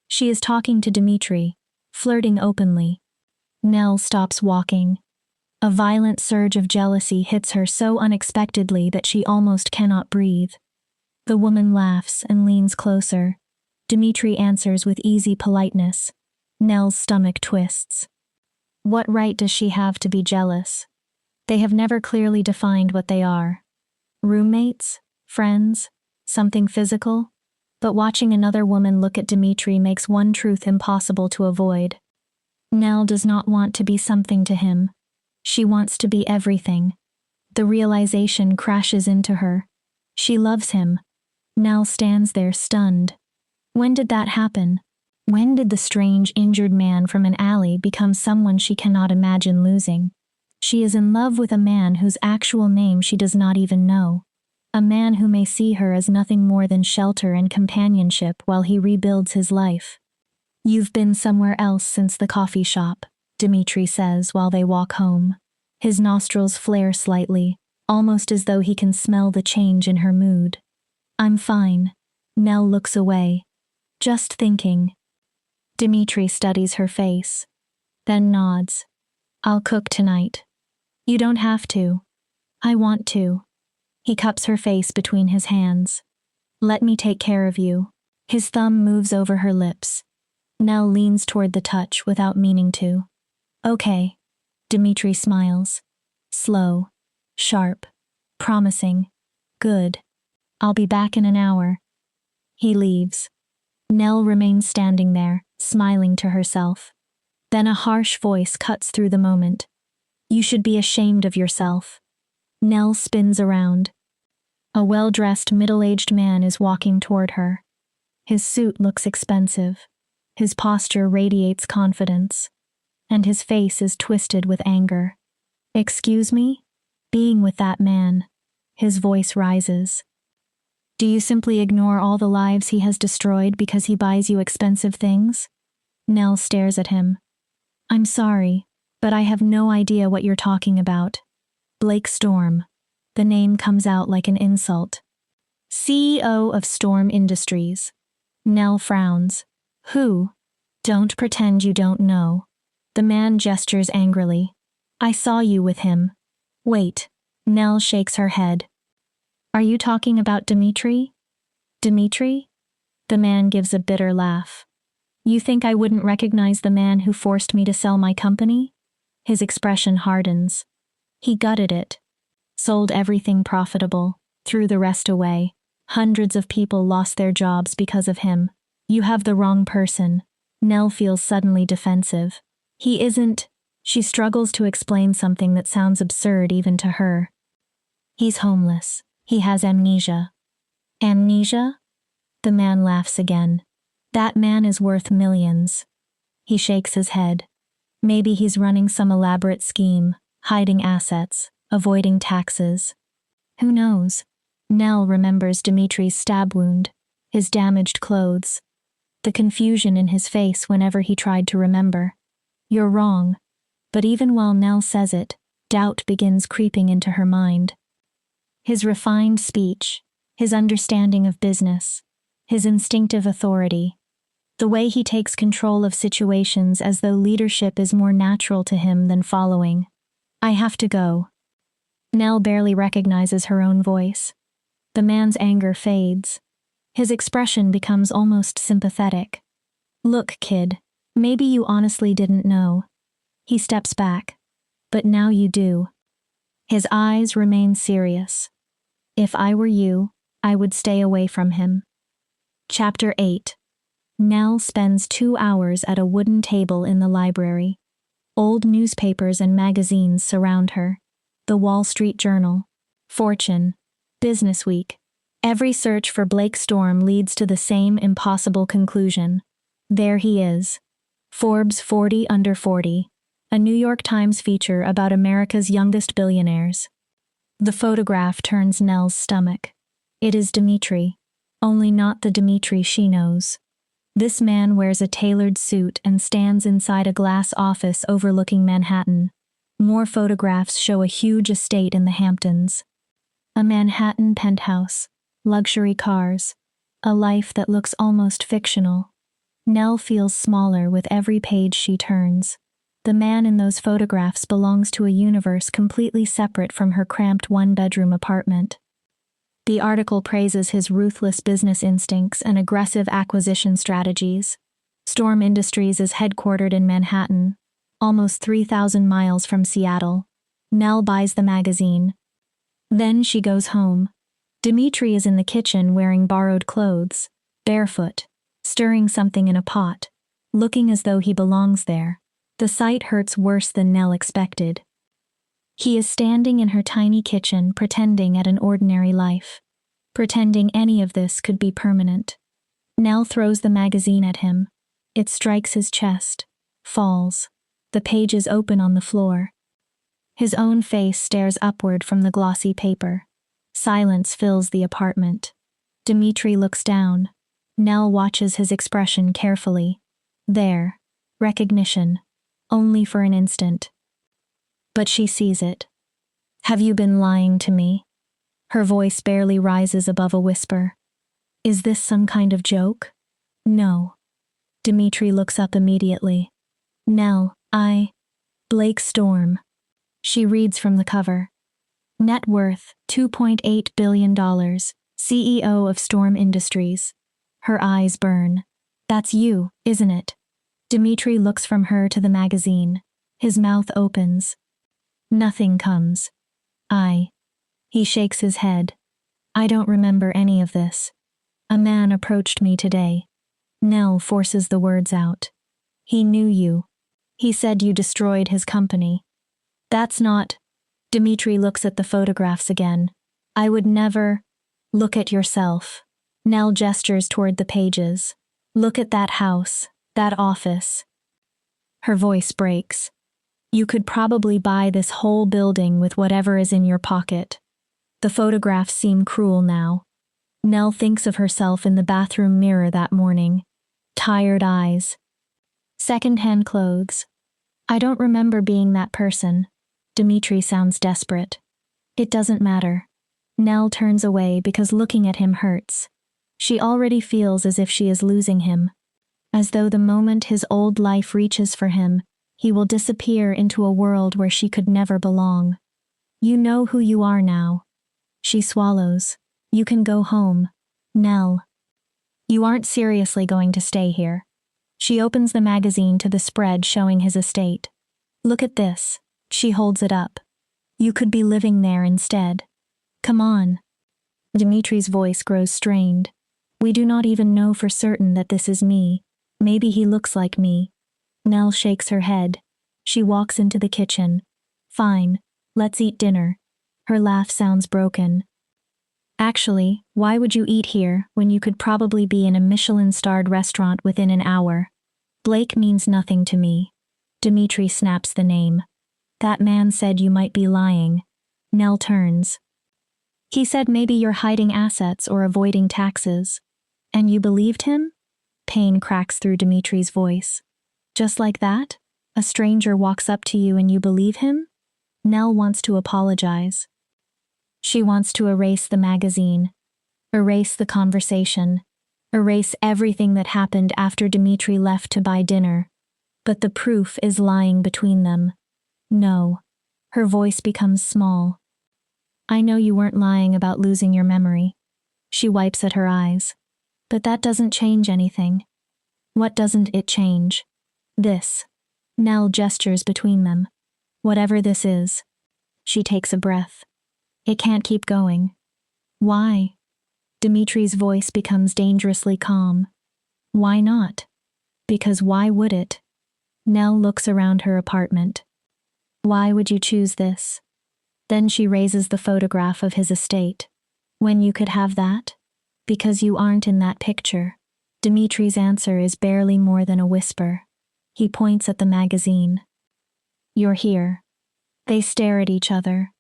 [SPEAKER 1] She is talking to Dimitri, flirting openly. Nell stops walking. A violent surge of jealousy hits her so unexpectedly that she almost cannot breathe. The woman laughs and leans closer. Dimitri answers with easy politeness. Nell's stomach twists. What right does she have to be jealous? They have never clearly defined what they are. Roommates? Friends? Something physical? But watching another woman look at Dimitri makes one truth impossible to avoid. Nell does not want to be something to him. She wants to be everything. The realization crashes into her. She loves him. Nell stands there stunned. When did that happen? When did the strange, injured man from an alley become someone she cannot imagine losing? She is in love with a man whose actual name she does not even know. A man who may see her as nothing more than shelter and companionship while he rebuilds his life. "You've been somewhere else since the coffee shop," Dimitri says while they walk home. His nostrils flare slightly, almost as though he can smell the change in her mood. "I'm fine." Nell looks away. "Just thinking." Dimitri studies her face, then nods. "I'll cook tonight." "You don't have to." "I want to." He cups her face between his hands. "Let me take care of you." His thumb moves over her lips. Nell leans toward the touch without meaning to. "Okay." Dimitri smiles. Slow, sharp, promising. "Good. I'll be back in an hour." He leaves. Nell remains standing there, smiling to herself. Then a harsh voice cuts through the moment. "You should be ashamed of yourself." Nell spins around. A well-dressed middle-aged man is walking toward her. His suit looks expensive. His posture radiates confidence. And his face is twisted with anger. "Excuse me?" "Being with that man." His voice rises. "Do you simply ignore all the lives he has destroyed because he buys you expensive things?" Nell stares at him. "I'm sorry, But I have no idea what you're talking about. Blake Storm. The name comes out like an insult. CEO of Storm Industries. Nell frowns. Who? Don't pretend you don't know. The man gestures angrily. I saw you with him. Wait. Nell shakes her head. Are you talking about Dimitri? Dimitri? The man gives a bitter laugh. You think I wouldn't recognize the man who forced me to sell my company? His expression hardens. He gutted it. Sold everything profitable, threw the rest away. Hundreds of people lost their jobs because of him. You have the wrong person. Nell feels suddenly defensive. He isn't. She struggles to explain something that sounds absurd even to her. He's homeless. He has amnesia. Amnesia? The man laughs again. That man is worth millions. He shakes his head. Maybe he's running some elaborate scheme, hiding assets, avoiding taxes. Who knows? Nell remembers Dimitri's stab wound, his damaged clothes, the confusion in his face whenever he tried to remember. You're wrong. But even while Nell says it, doubt begins creeping into her mind. His refined speech, his understanding of business, his instinctive authority, the way he takes control of situations as though leadership is more natural to him than following. I have to go. Nell barely recognizes her own voice. The man's anger fades. His expression becomes almost sympathetic. Look, kid, maybe you honestly didn't know. He steps back. But now you do. His eyes remain serious. If I were you, I would stay away from him. Chapter 8. Nell spends 2 hours at a wooden table in the library. Old newspapers and magazines surround her. The Wall Street Journal, Fortune, Business Week. Every search for Blake Storm leads to the same impossible conclusion. There he is. Forbes 40 Under 40, a New York Times feature about America's youngest billionaires. The photograph turns Nell's stomach. It is Dimitri, only not the Dimitri she knows. This man wears a tailored suit and stands inside a glass office overlooking Manhattan. More photographs show a huge estate in the Hamptons. A Manhattan penthouse, luxury cars, a life that looks almost fictional. Nell feels smaller with every page she turns. The man in those photographs belongs to a universe completely separate from her cramped one-bedroom apartment. The article praises his ruthless business instincts and aggressive acquisition strategies. Storm Industries is headquartered in Manhattan, almost 3,000 miles from Seattle. Nell buys the magazine. Then she goes home. Dimitri is in the kitchen wearing borrowed clothes, barefoot, stirring something in a pot, looking as though he belongs there. The sight hurts worse than Nell expected. He is standing in her tiny kitchen pretending at an ordinary life, pretending any of this could be permanent. Nell throws the magazine at him. It strikes his chest, falls. The pages open on the floor. His own face stares upward from the glossy paper. Silence fills the apartment. Dimitri looks down. Nell watches his expression carefully. There. Recognition. Only for an instant. But she sees it. Have you been lying to me? Her voice barely rises above a whisper. Is this some kind of joke? No. Dimitri looks up immediately. Nell, Blake Storm. She reads from the cover. Net worth, $2.8 billion, CEO of Storm Industries. Her eyes burn. That's you, isn't it? Dimitri looks from her to the magazine. His mouth opens. Nothing comes. He shakes his head. I don't remember any of this. A man approached me today. Nell forces the words out. He knew you. He said you destroyed his company. That's not... Dimitri looks at the photographs again. I would never... Look at yourself. Nell gestures toward the pages. Look at that house, that office. Her voice breaks. You could probably buy this whole building with whatever is in your pocket. The photographs seem cruel now. Nell thinks of herself in the bathroom mirror that morning. Tired eyes. Second-hand clothes. I don't remember being that person. Dimitri sounds desperate. It doesn't matter. Nell turns away because looking at him hurts. She already feels as if she is losing him. As though the moment his old life reaches for him, he will disappear into a world where she could never belong. You know who you are now. She swallows. You can go home. Nell. You aren't seriously going to stay here. She opens the magazine to the spread showing his estate. Look at this. She holds it up. You could be living there instead. Come on. Dimitri's voice grows strained. We do not even know for certain that this is me. Maybe he looks like me. Nell shakes her head. She walks into the kitchen. Fine, let's eat dinner. Her laugh sounds broken. Actually, why would you eat here when you could probably be in a Michelin-starred restaurant within an hour? Blake means nothing to me. Dimitri snaps the name. That man said you might be lying. Nell turns. He said maybe you're hiding assets or avoiding taxes. And you believed him? Pain cracks through Dimitri's voice. Just like that? A stranger walks up to you and you believe him? Nell wants to apologize. She wants to erase the magazine, erase the conversation, erase everything that happened after Dimitri left to buy dinner. But the proof is lying between them. No. Her voice becomes small. I know you weren't lying about losing your memory. She wipes at her eyes. But that doesn't change anything. What doesn't it change? This. Nell gestures between them. Whatever this is. She takes a breath. It can't keep going. Why? Dimitri's voice becomes dangerously calm. Why not? Because why would it? Nell looks around her apartment. Why would you choose this? Then she raises the photograph of his estate. When you could have that? Because you aren't in that picture. Dimitri's answer is barely more than a whisper. He points at the magazine. You're here. They stare at each other.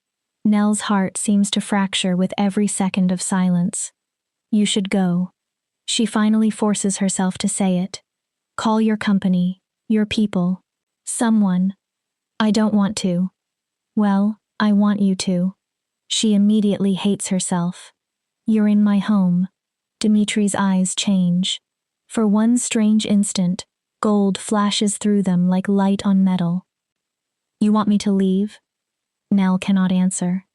[SPEAKER 1] Nell's heart seems to fracture with every second of silence. You should go. She finally forces herself to say it. Call your company, your people, someone. I don't want to. Well, I want you to. She immediately hates herself. You're in my home. Dimitri's eyes change. For one strange instant, gold flashes through them like light on metal. You want me to leave? Nell cannot answer.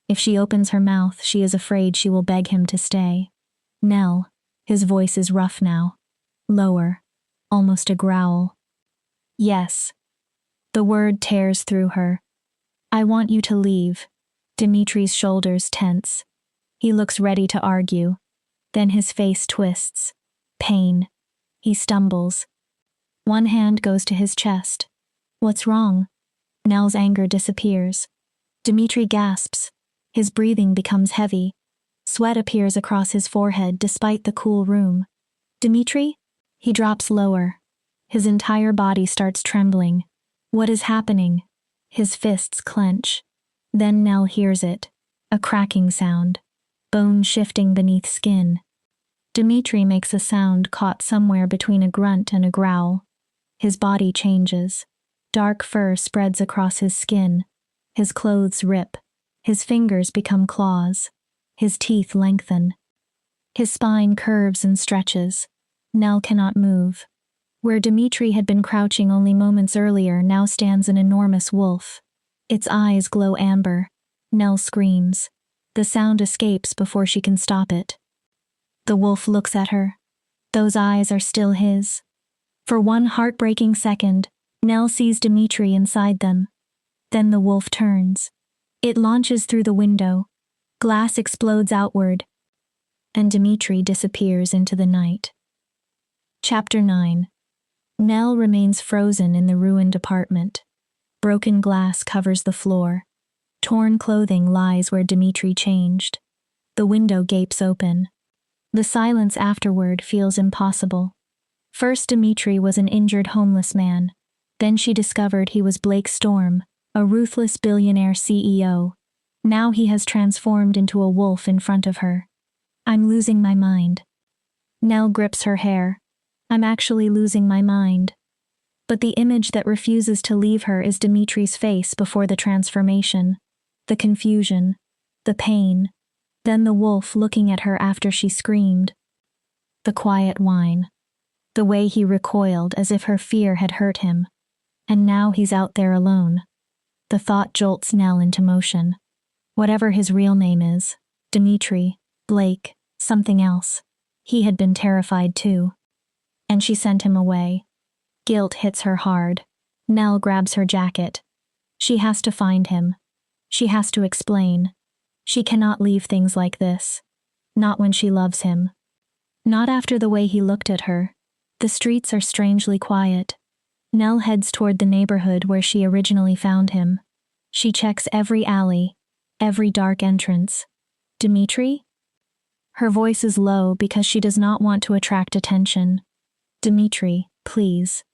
[SPEAKER 1] If she opens her mouth, she is afraid she will beg him to stay. Nell, his voice is rough now. Lower, almost a growl. Yes. The word tears through her. I want you to leave. Dimitri's shoulders tense. He looks ready to argue. Then his face twists. Pain. He stumbles. One hand goes to his chest. What's wrong? Nell's anger disappears. Dimitri gasps. His breathing becomes heavy. Sweat appears across his forehead despite the cool room. Dimitri? He drops lower. His entire body starts trembling. What is happening? His fists clench. Then Nell hears it. A cracking sound. Bone shifting beneath skin. Dimitri makes a sound caught somewhere between a grunt and a growl. His body changes. Dark fur spreads across his skin. His clothes rip. His fingers become claws. His teeth lengthen. His spine curves and stretches. Nell cannot move. Where Dimitri had been crouching only moments earlier now stands an enormous wolf. Its eyes glow amber. Nell screams. The sound escapes before she can stop it. The wolf looks at her. Those eyes are still his. For one heartbreaking second, Nell sees Dimitri inside them. Then the wolf turns. It launches through the window. Glass explodes outward. And Dimitri disappears into the night. Chapter 9. Nell remains frozen in the ruined apartment. Broken glass covers the floor. Torn clothing lies where Dimitri changed. The window gapes open. The silence afterward feels impossible. First, Dimitri was an injured homeless man. Then she discovered he was Blake Storm, a ruthless billionaire CEO. Now he has transformed into a wolf in front of her. I'm losing my mind. Nell grips her hair. I'm actually losing my mind. But the image that refuses to leave her is Dimitri's face before the transformation. The confusion. The pain. Then the wolf looking at her after she screamed. The quiet whine. The way he recoiled as if her fear had hurt him. And now he's out there alone. The thought jolts Nell into motion. Whatever his real name is, Dimitri, Blake, something else. He had been terrified too. And she sent him away. Guilt hits her hard. Nell grabs her jacket. She has to find him. She has to explain. She cannot leave things like this. Not when she loves him. Not after the way he looked at her. The streets are strangely quiet. Nell heads toward the neighborhood where she originally found him. She checks every alley, every dark entrance. Dimitri? Her voice is low because she does not want to attract attention. Dimitri, please.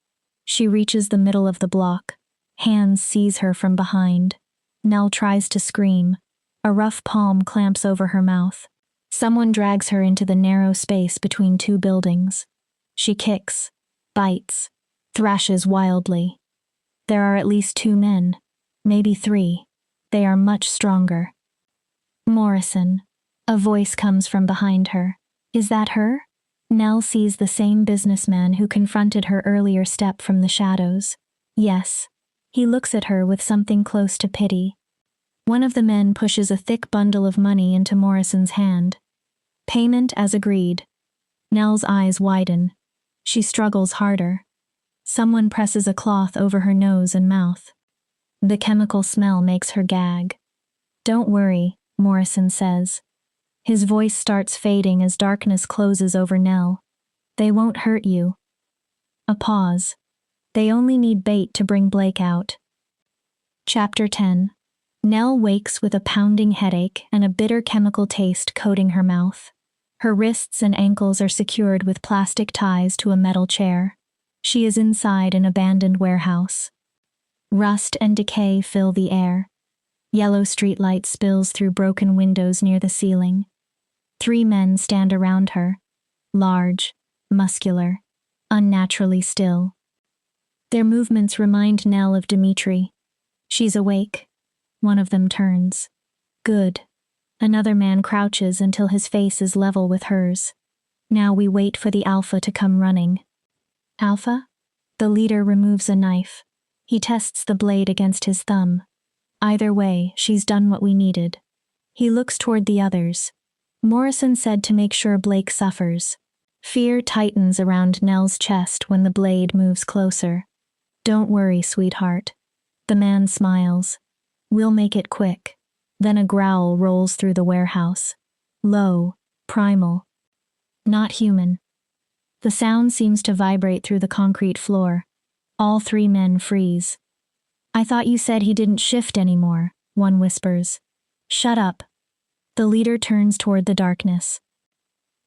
[SPEAKER 1] She reaches the middle of the block. Hands seize her from behind. Nell tries to scream. A rough palm clamps over her mouth. Someone drags her into the narrow space between two buildings. She kicks, bites, thrashes wildly. There are at least 2 men, maybe 3. They are much stronger. Morrison. A voice comes from behind her. Is that her? Nell sees the same businessman who confronted her earlier step from the shadows. Yes. He looks at her with something close to pity. One of the men pushes a thick bundle of money into Morrison's hand. Payment as agreed. Nell's eyes widen. She struggles harder. Someone presses a cloth over her nose and mouth. The chemical smell makes her gag. Don't worry, Morrison says. His voice starts fading as darkness closes over Nell. They won't hurt you. A pause. They only need bait to bring Blake out. Chapter 10. Nell wakes with a pounding headache and a bitter chemical taste coating her mouth. Her wrists and ankles are secured with plastic ties to a metal chair. She is inside an abandoned warehouse. Rust and decay fill the air. Yellow streetlight spills through broken windows near the ceiling. 3 men stand around her. Large, muscular, unnaturally still. Their movements remind Nell of Dimitri. She's awake. One of them turns. Good. Another man crouches until his face is level with hers. Now we wait for the Alpha to come running. Alpha? The leader removes a knife. He tests the blade against his thumb. Either way, she's done what we needed. He looks toward the others. Morrison said to make sure Blake suffers. Fear tightens around Nell's chest when the blade moves closer. Don't worry, sweetheart. The man smiles. We'll make it quick. Then a growl rolls through the warehouse. Low, primal. Not human. The sound seems to vibrate through the concrete floor. All 3 men freeze. I thought you said he didn't shift anymore, one whispers. Shut up. The leader turns toward the darkness.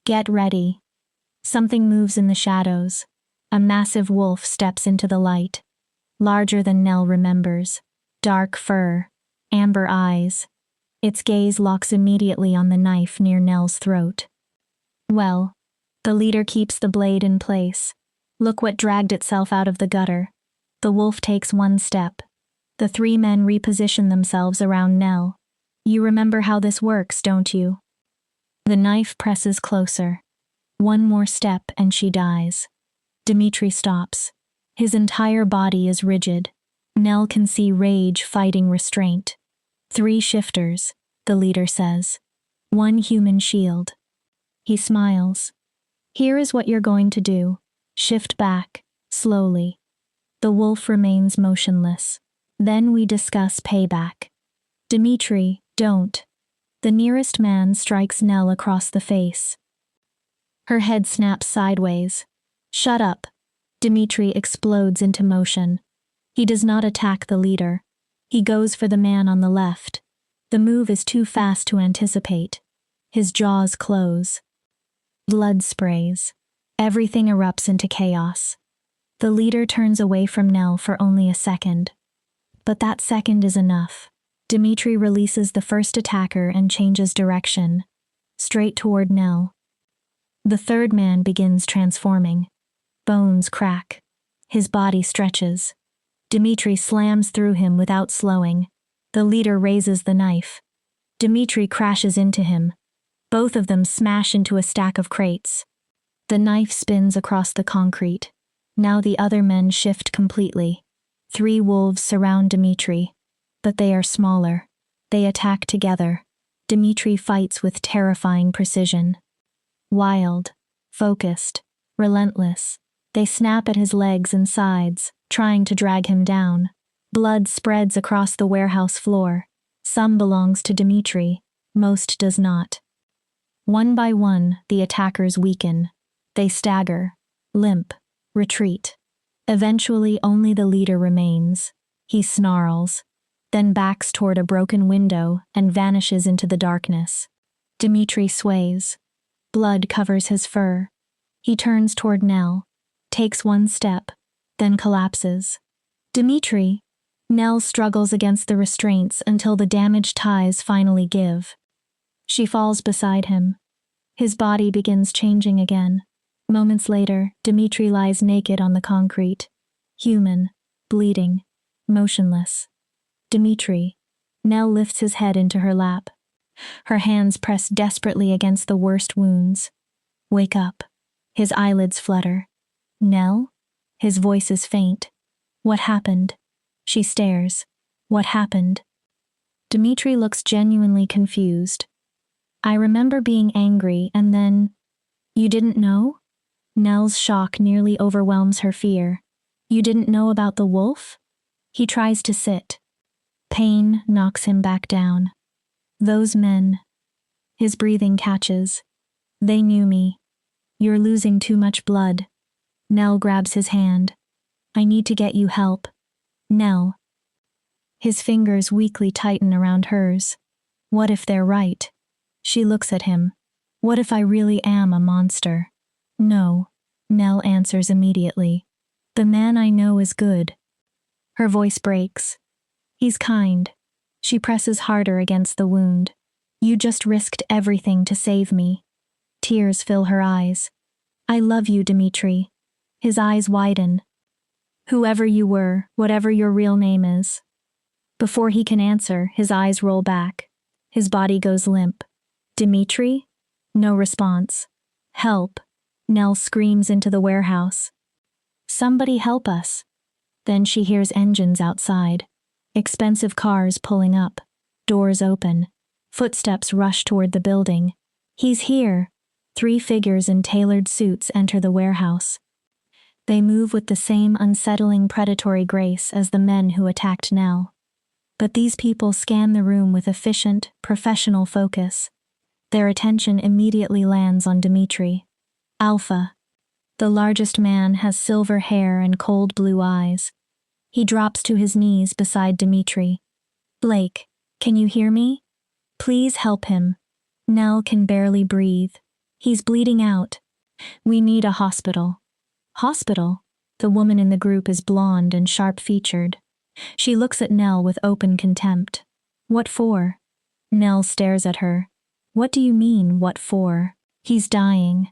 [SPEAKER 1] Get ready. Something moves in the shadows. A massive wolf steps into the light. Larger than Nell remembers. Dark fur. Amber eyes. Its gaze locks immediately on the knife near Nell's throat. Well, the leader keeps the blade in place. Look what dragged itself out of the gutter. The wolf takes 1 step. The 3 men reposition themselves around Nell. You remember how this works, don't you? The knife presses closer. 1 more step and she dies. Dimitri stops. His entire body is rigid. Nell can see rage fighting restraint. 3 shifters, the leader says. 1 human shield. He smiles. Here is what you're going to do. Shift back, slowly. The wolf remains motionless. Then we discuss payback. Dimitri, don't. The nearest man strikes Nell across the face. Her head snaps sideways. Shut up. Dimitri explodes into motion. He does not attack the leader. He goes for the man on the left. The move is too fast to anticipate. His jaws close. Blood sprays. Everything erupts into chaos. The leader turns away from Nell for only a second. But that second is enough. Dimitri releases the first attacker and changes direction. Straight toward Nell. The 3rd man begins transforming. Bones crack. His body stretches. Dmitri slams through him without slowing. The leader raises the knife. Dmitri crashes into him. Both of them smash into a stack of crates. The knife spins across the concrete. Now the other men shift completely. 3 wolves surround Dmitri, but they are smaller. They attack together. Dmitri fights with terrifying precision. Wild, focused, relentless. They snap at his legs and sides, trying to drag him down. Blood spreads across the warehouse floor. Some belongs to Dmitri, most does not. One by one, the attackers weaken. They stagger, limp, retreat. Eventually, only the leader remains. He snarls, then backs toward a broken window and vanishes into the darkness. Dmitri sways. Blood covers his fur. He turns toward Nell, takes 1 step, then collapses. Dmitri! Nell struggles against the restraints until the damaged ties finally give. She falls beside him. His body begins changing again. Moments later, Dmitri lies naked on the concrete. Human, bleeding, motionless. Dmitri. Nell lifts his head into her lap. Her hands press desperately against the worst wounds. Wake up. His eyelids flutter. Nell? His voice is faint. What happened? She stares. What happened? Dmitri looks genuinely confused. I remember being angry and then… You didn't know? Nell's shock nearly overwhelms her fear. You didn't know about the wolf? He tries to sit. Pain knocks him back down. Those men. His breathing catches. They knew me. You're losing too much blood. Nell grabs his hand. I need to get you help. Nell. His fingers weakly tighten around hers. What if they're right? She looks at him. What if I really am a monster? No. Nell answers immediately. The man I know is good. Her voice breaks. He's kind. She presses harder against the wound. You just risked everything to save me. Tears fill her eyes. I love you, Dmitri. His eyes widen. Whoever you were, whatever your real name is. Before he can answer, his eyes roll back. His body goes limp. Dmitri? No response. Help. Nell screams into the warehouse. Somebody help us. Then she hears engines outside. Expensive cars pulling up. Doors open. Footsteps rush toward the building. He's here. 3 figures in tailored suits enter the warehouse. They move with the same unsettling predatory grace as the men who attacked Nell. But these people scan the room with efficient, professional focus. Their attention immediately lands on Dmitri. Alpha. The largest man has silver hair and cold blue eyes. He drops to his knees beside Dmitri. Blake, can you hear me? Please help him. Nell can barely breathe. He's bleeding out. We need a hospital. Hospital? The woman in the group is blonde and sharp-featured. She looks at Nell with open contempt. What for? Nell stares at her. What do you mean, what for? He's dying.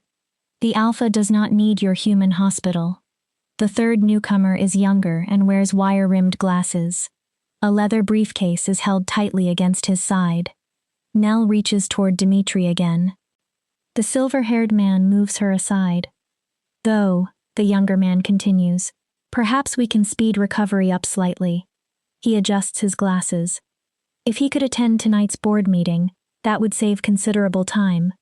[SPEAKER 1] The Alpha does not need your human hospital. The third newcomer is younger and wears wire-rimmed glasses. A leather briefcase is held tightly against his side. Nell reaches toward Dmitri again. The silver-haired man moves her aside. Though, the younger man continues, perhaps we can speed recovery up slightly. He adjusts his glasses. If he could attend tonight's board meeting, that would save considerable time.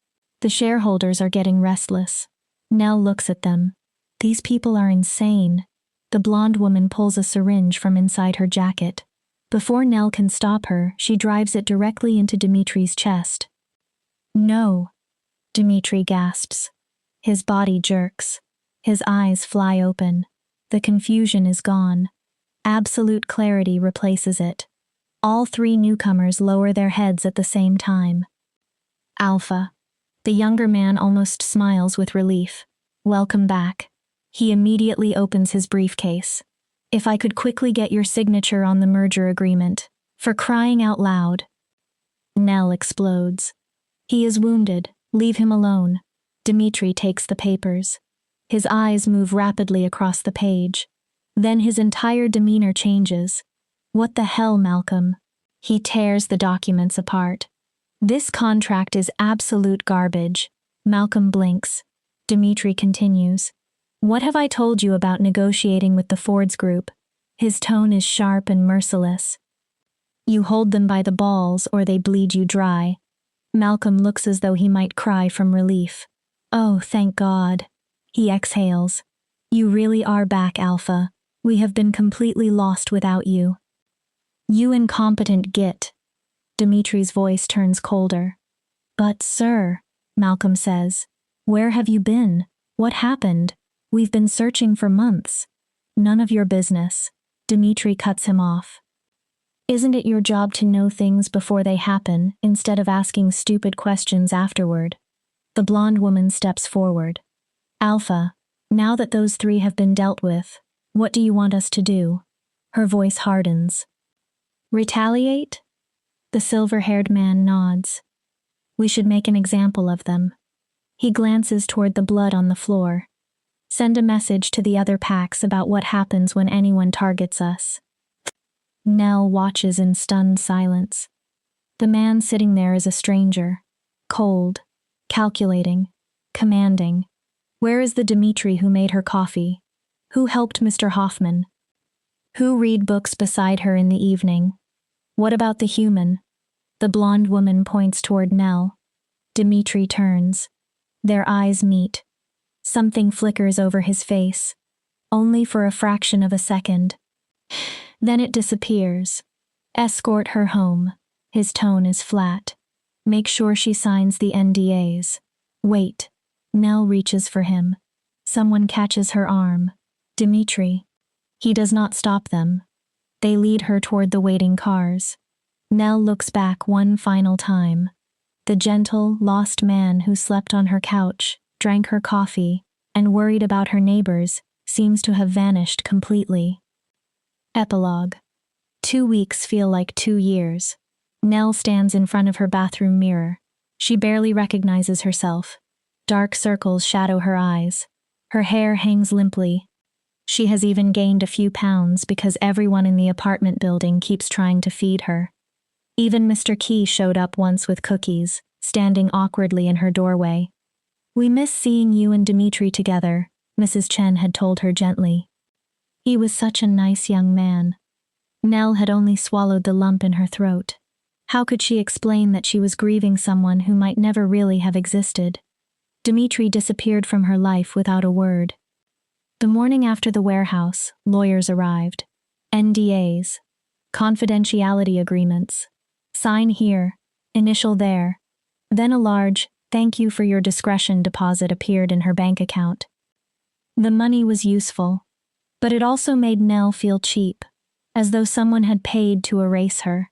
[SPEAKER 1] The shareholders are getting restless. Nell looks at them. These people are insane. The blonde woman pulls a syringe from inside her jacket. Before Nell can stop her, she drives it directly into Dmitri's chest. No. Dmitri gasps. His body jerks. His eyes fly open. The confusion is gone. Absolute clarity replaces it. All 3 newcomers lower their heads at the same time. Alpha. The younger man almost smiles with relief. Welcome back. He immediately opens his briefcase. If I could quickly get your signature on the merger agreement. For crying out loud. Nell explodes. He is wounded. Leave him alone. Dmitri takes the papers. His eyes move rapidly across the page. Then his entire demeanor changes. What the hell, Malcolm? He tears the documents apart. This contract is absolute garbage. Malcolm blinks. Dimitri continues. What have I told you about negotiating with the Fords Group? His tone is sharp and merciless. You hold them by the balls or they bleed you dry. Malcolm looks as though he might cry from relief. Oh, thank God. He exhales. You really are back, Alpha. We have been completely lost without you. You incompetent git. Dimitri's voice turns colder. But, sir, Malcolm says, where have you been? What happened? We've been searching for months. None of your business. Dimitri cuts him off. Isn't it your job to know things before they happen, instead of asking stupid questions afterward? The blonde woman steps forward. Alpha, now that those three have been dealt with, what do you want us to do? Her voice hardens. Retaliate? The silver-haired man nods. We should make an example of them. He glances toward the blood on the floor. Send a message to the other packs about what happens when anyone targets us. Nell watches in stunned silence. The man sitting there is a stranger. Cold. Calculating. Commanding. Where is the Dimitri who made her coffee? Who helped Mr. Hoffman? Who read books beside her in the evening? What about the human? The blonde woman points toward Nell. Dimitri turns. Their eyes meet. Something flickers over his face, only for a fraction of a second. Then it disappears. Escort her home. His tone is flat. Make sure she signs the NDAs. Wait. Nell reaches for him. Someone catches her arm. Dimitri. He does not stop them. They lead her toward the waiting cars. Nell looks back one final time. The gentle, lost man who slept on her couch, drank her coffee, and worried about her neighbors, seems to have vanished completely. Epilogue. 2 weeks feel like 2 years. Nell stands in front of her bathroom mirror. She barely recognizes herself. Dark circles shadow her eyes. Her hair hangs limply. She has even gained a few pounds because everyone in the apartment building keeps trying to feed her. Even Mr. Key showed up once with cookies, standing awkwardly in her doorway. We miss seeing you and Dimitri together, Mrs. Chen had told her gently. He was such a nice young man. Nell had only swallowed the lump in her throat. How could she explain that she was grieving someone who might never really have existed? Dimitri disappeared from her life without a word. The morning after the warehouse, lawyers arrived. NDAs. Confidentiality agreements. Sign here. Initial there. Then a large, thank you for your discretion deposit appeared in her bank account. The money was useful, but it also made Nell feel cheap, as though someone had paid to erase her.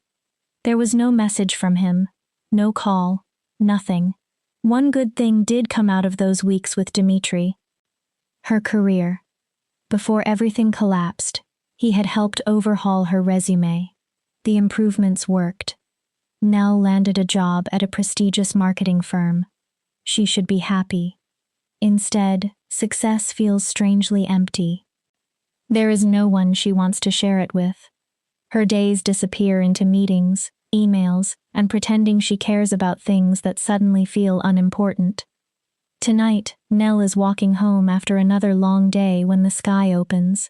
[SPEAKER 1] There was no message from him, no call, nothing. One good thing did come out of those weeks with Dimitri. Her career. Before everything collapsed, he had helped overhaul her resume. The improvements worked. Nell landed a job at a prestigious marketing firm. She should be happy. Instead, success feels strangely empty. There is no one she wants to share it with. Her days disappear into meetings, emails, and pretending she cares about things that suddenly feel unimportant. Tonight, Nell is walking home after another long day when the sky opens.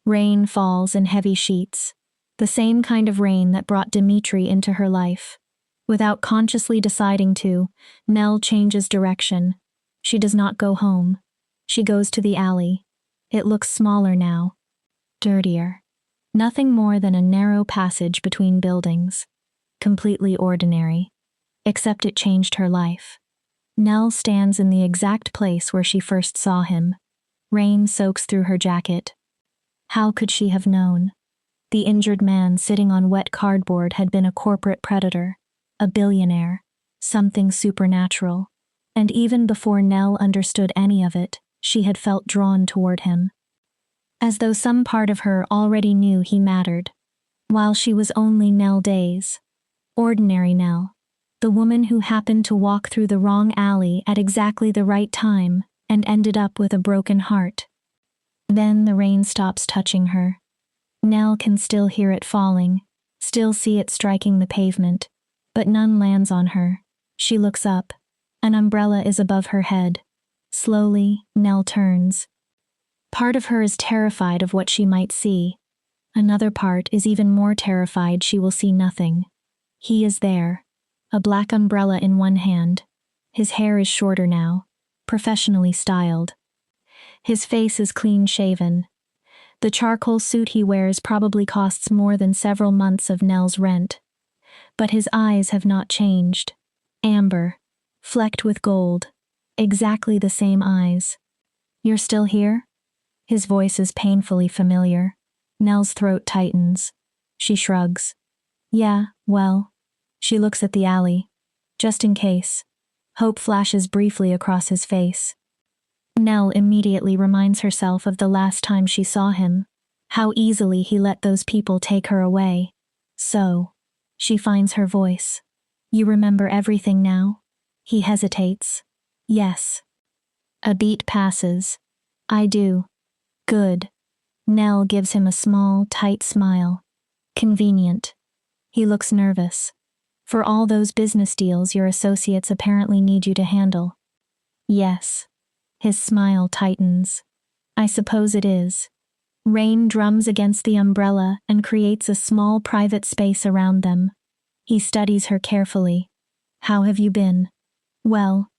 [SPEAKER 1] Rain falls in heavy sheets, the same kind of rain that brought Dimitri into her life. Without consciously deciding to, Nell changes direction. She does not go home. She goes to the alley. It looks smaller now. Dirtier. Nothing more than a narrow passage between buildings. Completely ordinary. Except it changed her life. Nell stands in the exact place where she first saw him. Rain soaks through her jacket. How could she have known? The injured man sitting on wet cardboard had been a corporate predator, a billionaire, something supernatural. And even before Nell understood any of it, she had felt drawn toward him. As though some part of her already knew he mattered. While she was only Nell Days. Ordinary Nell. The woman who happened to walk through the wrong alley at exactly the right time and ended up with a broken heart. Then the rain stops touching her. Nell can still hear it falling, still see it striking the pavement, but none lands on her. She looks up. An umbrella is above her head. Slowly, Nell turns. Part of her is terrified of what she might see. Another part is even more terrified she will see nothing. He is there, a black umbrella in one hand. His hair is shorter now, professionally styled. His face is clean-shaven. The charcoal suit he wears probably costs more than several months of Nell's rent. But his eyes have not changed. Amber, flecked with gold. Exactly the same eyes. "You're still here?" His voice is painfully familiar. Nell's throat tightens. She shrugs. "Yeah, well." She looks at the alley. Just in case. Hope flashes briefly across his face. Nell immediately reminds herself of the last time she saw him. How easily he let those people take her away. So, she finds her voice. "You remember everything now?" He hesitates. "Yes." A beat passes. "I do." "Good." Nell gives him a small, tight smile. "Convenient." He looks nervous. "For all those business deals your associates apparently need you to handle." "Yes." His smile tightens. "I suppose it is." Rain drums against the umbrella and creates a small private space around them. He studies her carefully. "How have you been?" "Well."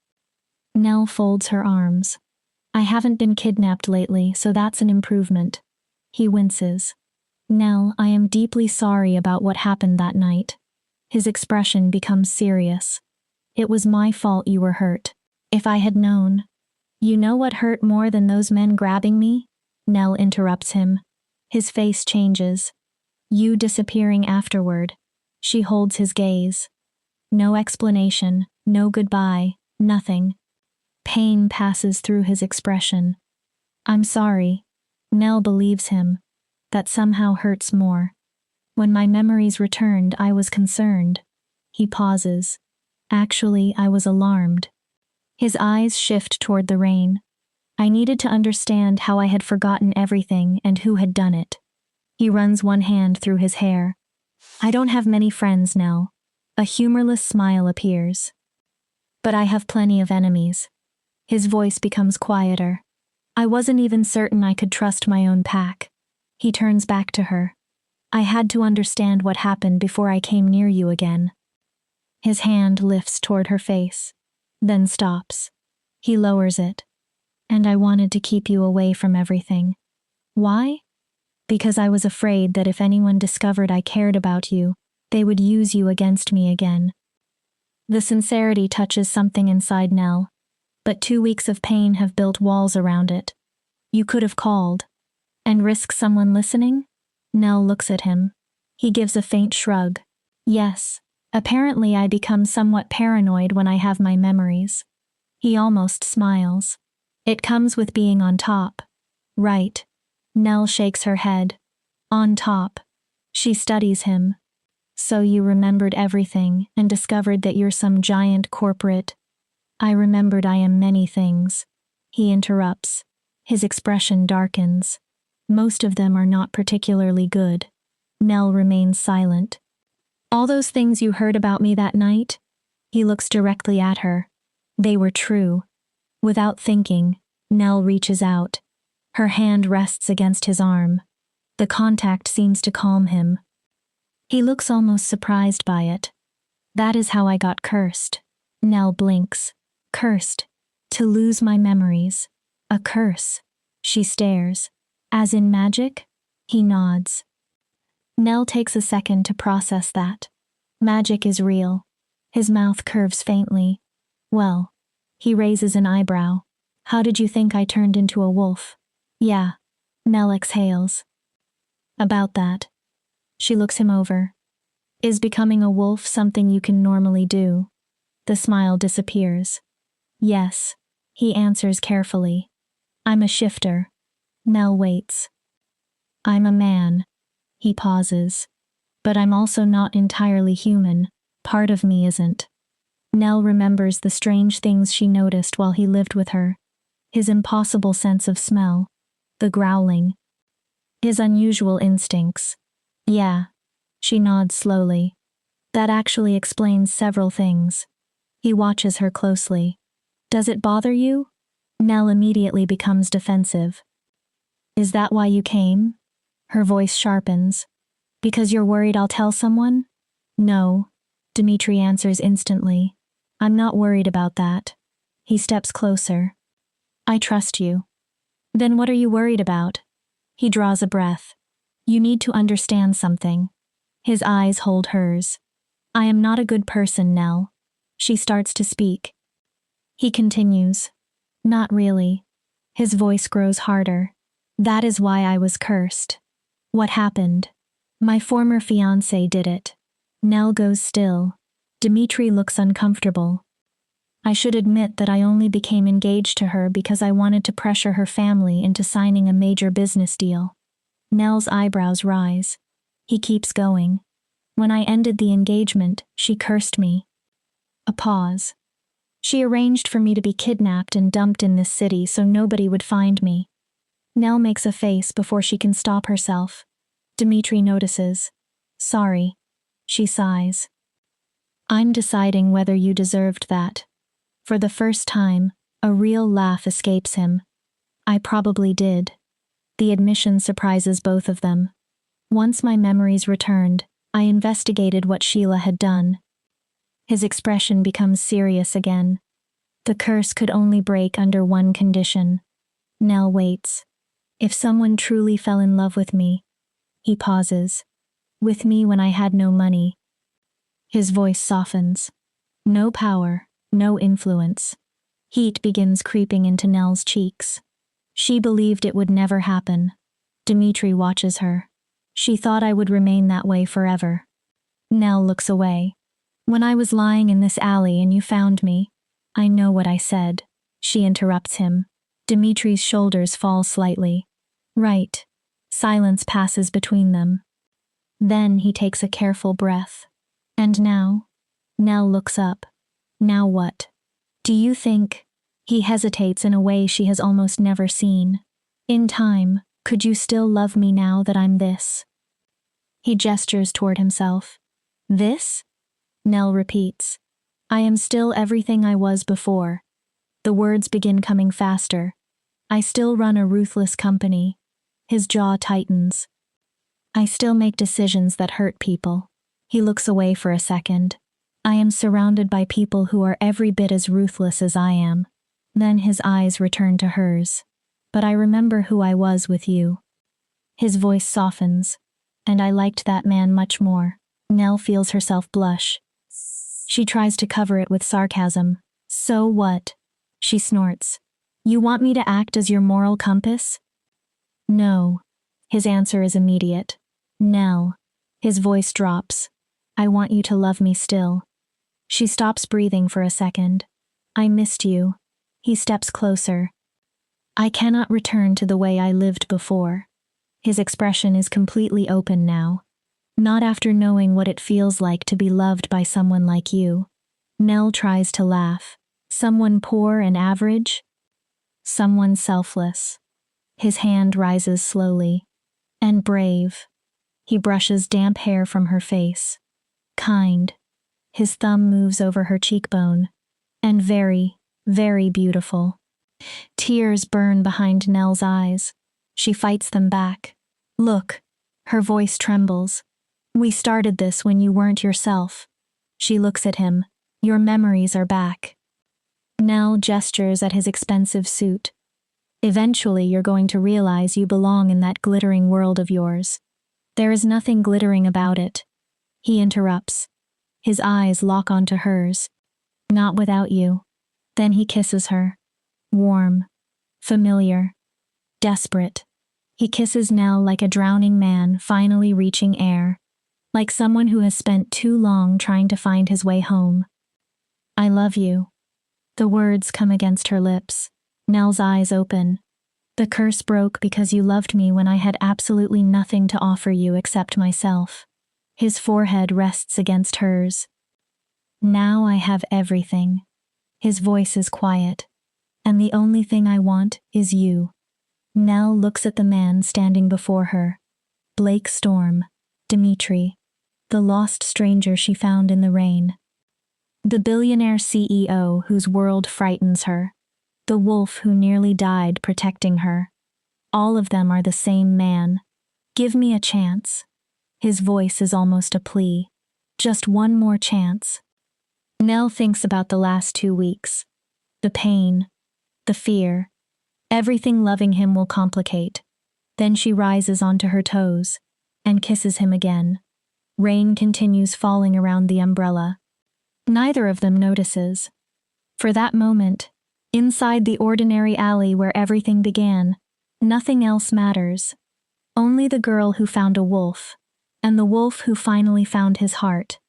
[SPEAKER 1] Nell folds her arms. "I haven't been kidnapped lately, so that's an improvement." He winces. "Nell, I am deeply sorry about what happened that night." His expression becomes serious. "It was my fault you were hurt. If I had known." "You know what hurt more than those men grabbing me?" Nell interrupts him. His face changes. "You disappearing afterward." She holds his gaze. No explanation, no goodbye, nothing. Pain passes through his expression. "I'm sorry." Nell believes him. That somehow hurts more. "When my memories returned, I was concerned." He pauses. "Actually, I was alarmed." His eyes shift toward the rain. "I needed to understand how I had forgotten everything and who had done it." He runs one hand through his hair. "I don't have many friends, Nell." A humorless smile appears. "But I have plenty of enemies." His voice becomes quieter. "I wasn't even certain I could trust my own pack." He turns back to her. "I had to understand what happened before I came near you again." His hand lifts toward her face, then stops. He lowers it. "And I wanted to keep you away from everything." "Why?" "Because I was afraid that if anyone discovered I cared about you, they would use you against me again." The sincerity touches something inside Nell, but 2 weeks of pain have built walls around it. "You could have called." "And risk someone listening?" Nell looks at him. He gives a faint shrug. "Yes. Apparently I become somewhat paranoid when I have my memories." He almost smiles. "It comes with being on top." "Right." Nell shakes her head. "On top." She studies him. "So you remembered everything and discovered that you're some giant corporate—" "I remembered I am many things." He interrupts. His expression darkens. "Most of them are not particularly good." Nell remains silent. "All those things you heard about me that night?" He looks directly at her. "They were true." Without thinking, Nell reaches out. Her hand rests against his arm. The contact seems to calm him. He looks almost surprised by it. "That is how I got cursed." Nell blinks. "Cursed. To lose my memories. A curse." She stares. "As in magic?" He nods. Nell takes a second to process that. Magic is real. His mouth curves faintly. "Well." He raises an eyebrow. "How did you think I turned into a wolf?" "Yeah." Nell exhales. "About that." She looks him over. "Is becoming a wolf something you can normally do?" The smile disappears. "Yes." He answers carefully. "I'm a shifter." Nell waits. "I'm a man." He pauses. "But I'm also not entirely human. Part of me isn't." Nell remembers the strange things she noticed while he lived with her. His impossible sense of smell. the growling. His unusual instincts. Yeah. She nods slowly. That actually explains several things. He watches her closely. Does it bother you? Nell immediately becomes defensive. Is that why you came? Her voice sharpens. Because you're worried I'll tell someone? No. Dimitri answers instantly. I'm not worried about that. He steps closer. I trust you. Then what are you worried about? He draws a breath. You need to understand something. His eyes hold hers. I am not a good person, Nell. She starts to speak. He continues. Not really. His voice grows harder. That is why I was cursed. What happened? My former fiancé did it. Nell goes still. Dimitri looks uncomfortable. I should admit that I only became engaged to her because I wanted to pressure her family into signing a major business deal. Nell's eyebrows rise. He keeps going. When I ended the engagement, she cursed me. A pause. She arranged for me to be kidnapped and dumped in this city so nobody would find me. Nell makes a face before she can stop herself. Dimitri notices. Sorry. She sighs. I'm deciding whether you deserved that. For the first time, a real laugh escapes him. I probably did. The admission surprises both of them. Once my memories returned, I investigated what Sheila had done. His expression becomes serious again. The curse could only break under one condition. Nell waits. If someone truly fell in love with me. He pauses. With me when I had no money. His voice softens. No power, no influence. Heat begins creeping into Nell's cheeks. She believed it would never happen. Dimitri watches her. She thought I would remain that way forever. Nell looks away. When I was lying in this alley and you found me, I know what I said. She interrupts him. Dimitri's shoulders fall slightly. Right. Silence passes between them. Then he takes a careful breath. And now? Nell looks up. Now what? Do you think? He hesitates in a way she has almost never seen. In time, could you still love me now that I'm this? He gestures toward himself. This? Nell repeats. I am still everything I was before. The words begin coming faster. I still run a ruthless company. His jaw tightens. I still make decisions that hurt people. He looks away for a second. I am surrounded by people who are every bit as ruthless as I am. Then his eyes return to hers. But I remember who I was with you. His voice softens. And I liked that man much more. Nell feels herself blush. She tries to cover it with sarcasm. So what? She snorts. You want me to act as your moral compass? No. His answer is immediate. Nell. His voice drops. I want you to love me still. She stops breathing for a second. I missed you. He steps closer. I cannot return to the way I lived before. His expression is completely open now. Not after knowing what it feels like to be loved by someone like you. Nell tries to laugh. Someone poor and average? Someone selfless. His hand rises slowly. And brave. He brushes damp hair from her face. Kind. His thumb moves over her cheekbone. And very, very beautiful. Tears burn behind Nell's eyes. She fights them back. Look. Her voice trembles. We started this when you weren't yourself. She looks at him. Your memories are back. Nell gestures at his expensive suit. Eventually you're going to realize you belong in that glittering world of yours. There is nothing glittering about it. He interrupts. His eyes lock onto hers. Not without you. Then he kisses her. Warm. Familiar. Desperate. He kisses Nell like a drowning man finally reaching air. Like someone who has spent too long trying to find his way home. I love you. The words come against her lips. Nell's eyes open. The curse broke because you loved me when I had absolutely nothing to offer you except myself. His forehead rests against hers. Now I have everything. His voice is quiet. And the only thing I want is you. Nell looks at the man standing before her. Blake Storm. Dimitri. The lost stranger she found in the rain. The billionaire CEO whose world frightens her. The wolf who nearly died protecting her. All of them are the same man. Give me a chance. His voice is almost a plea. Just one more chance. Nell thinks about the last 2 weeks. The pain. The fear. Everything loving him will complicate. Then she rises onto her toes and kisses him again. Rain continues falling around the umbrella. Neither of them notices. For that moment, inside the ordinary alley where everything began, nothing else matters. Only the girl who found a wolf, and the wolf who finally found his heart.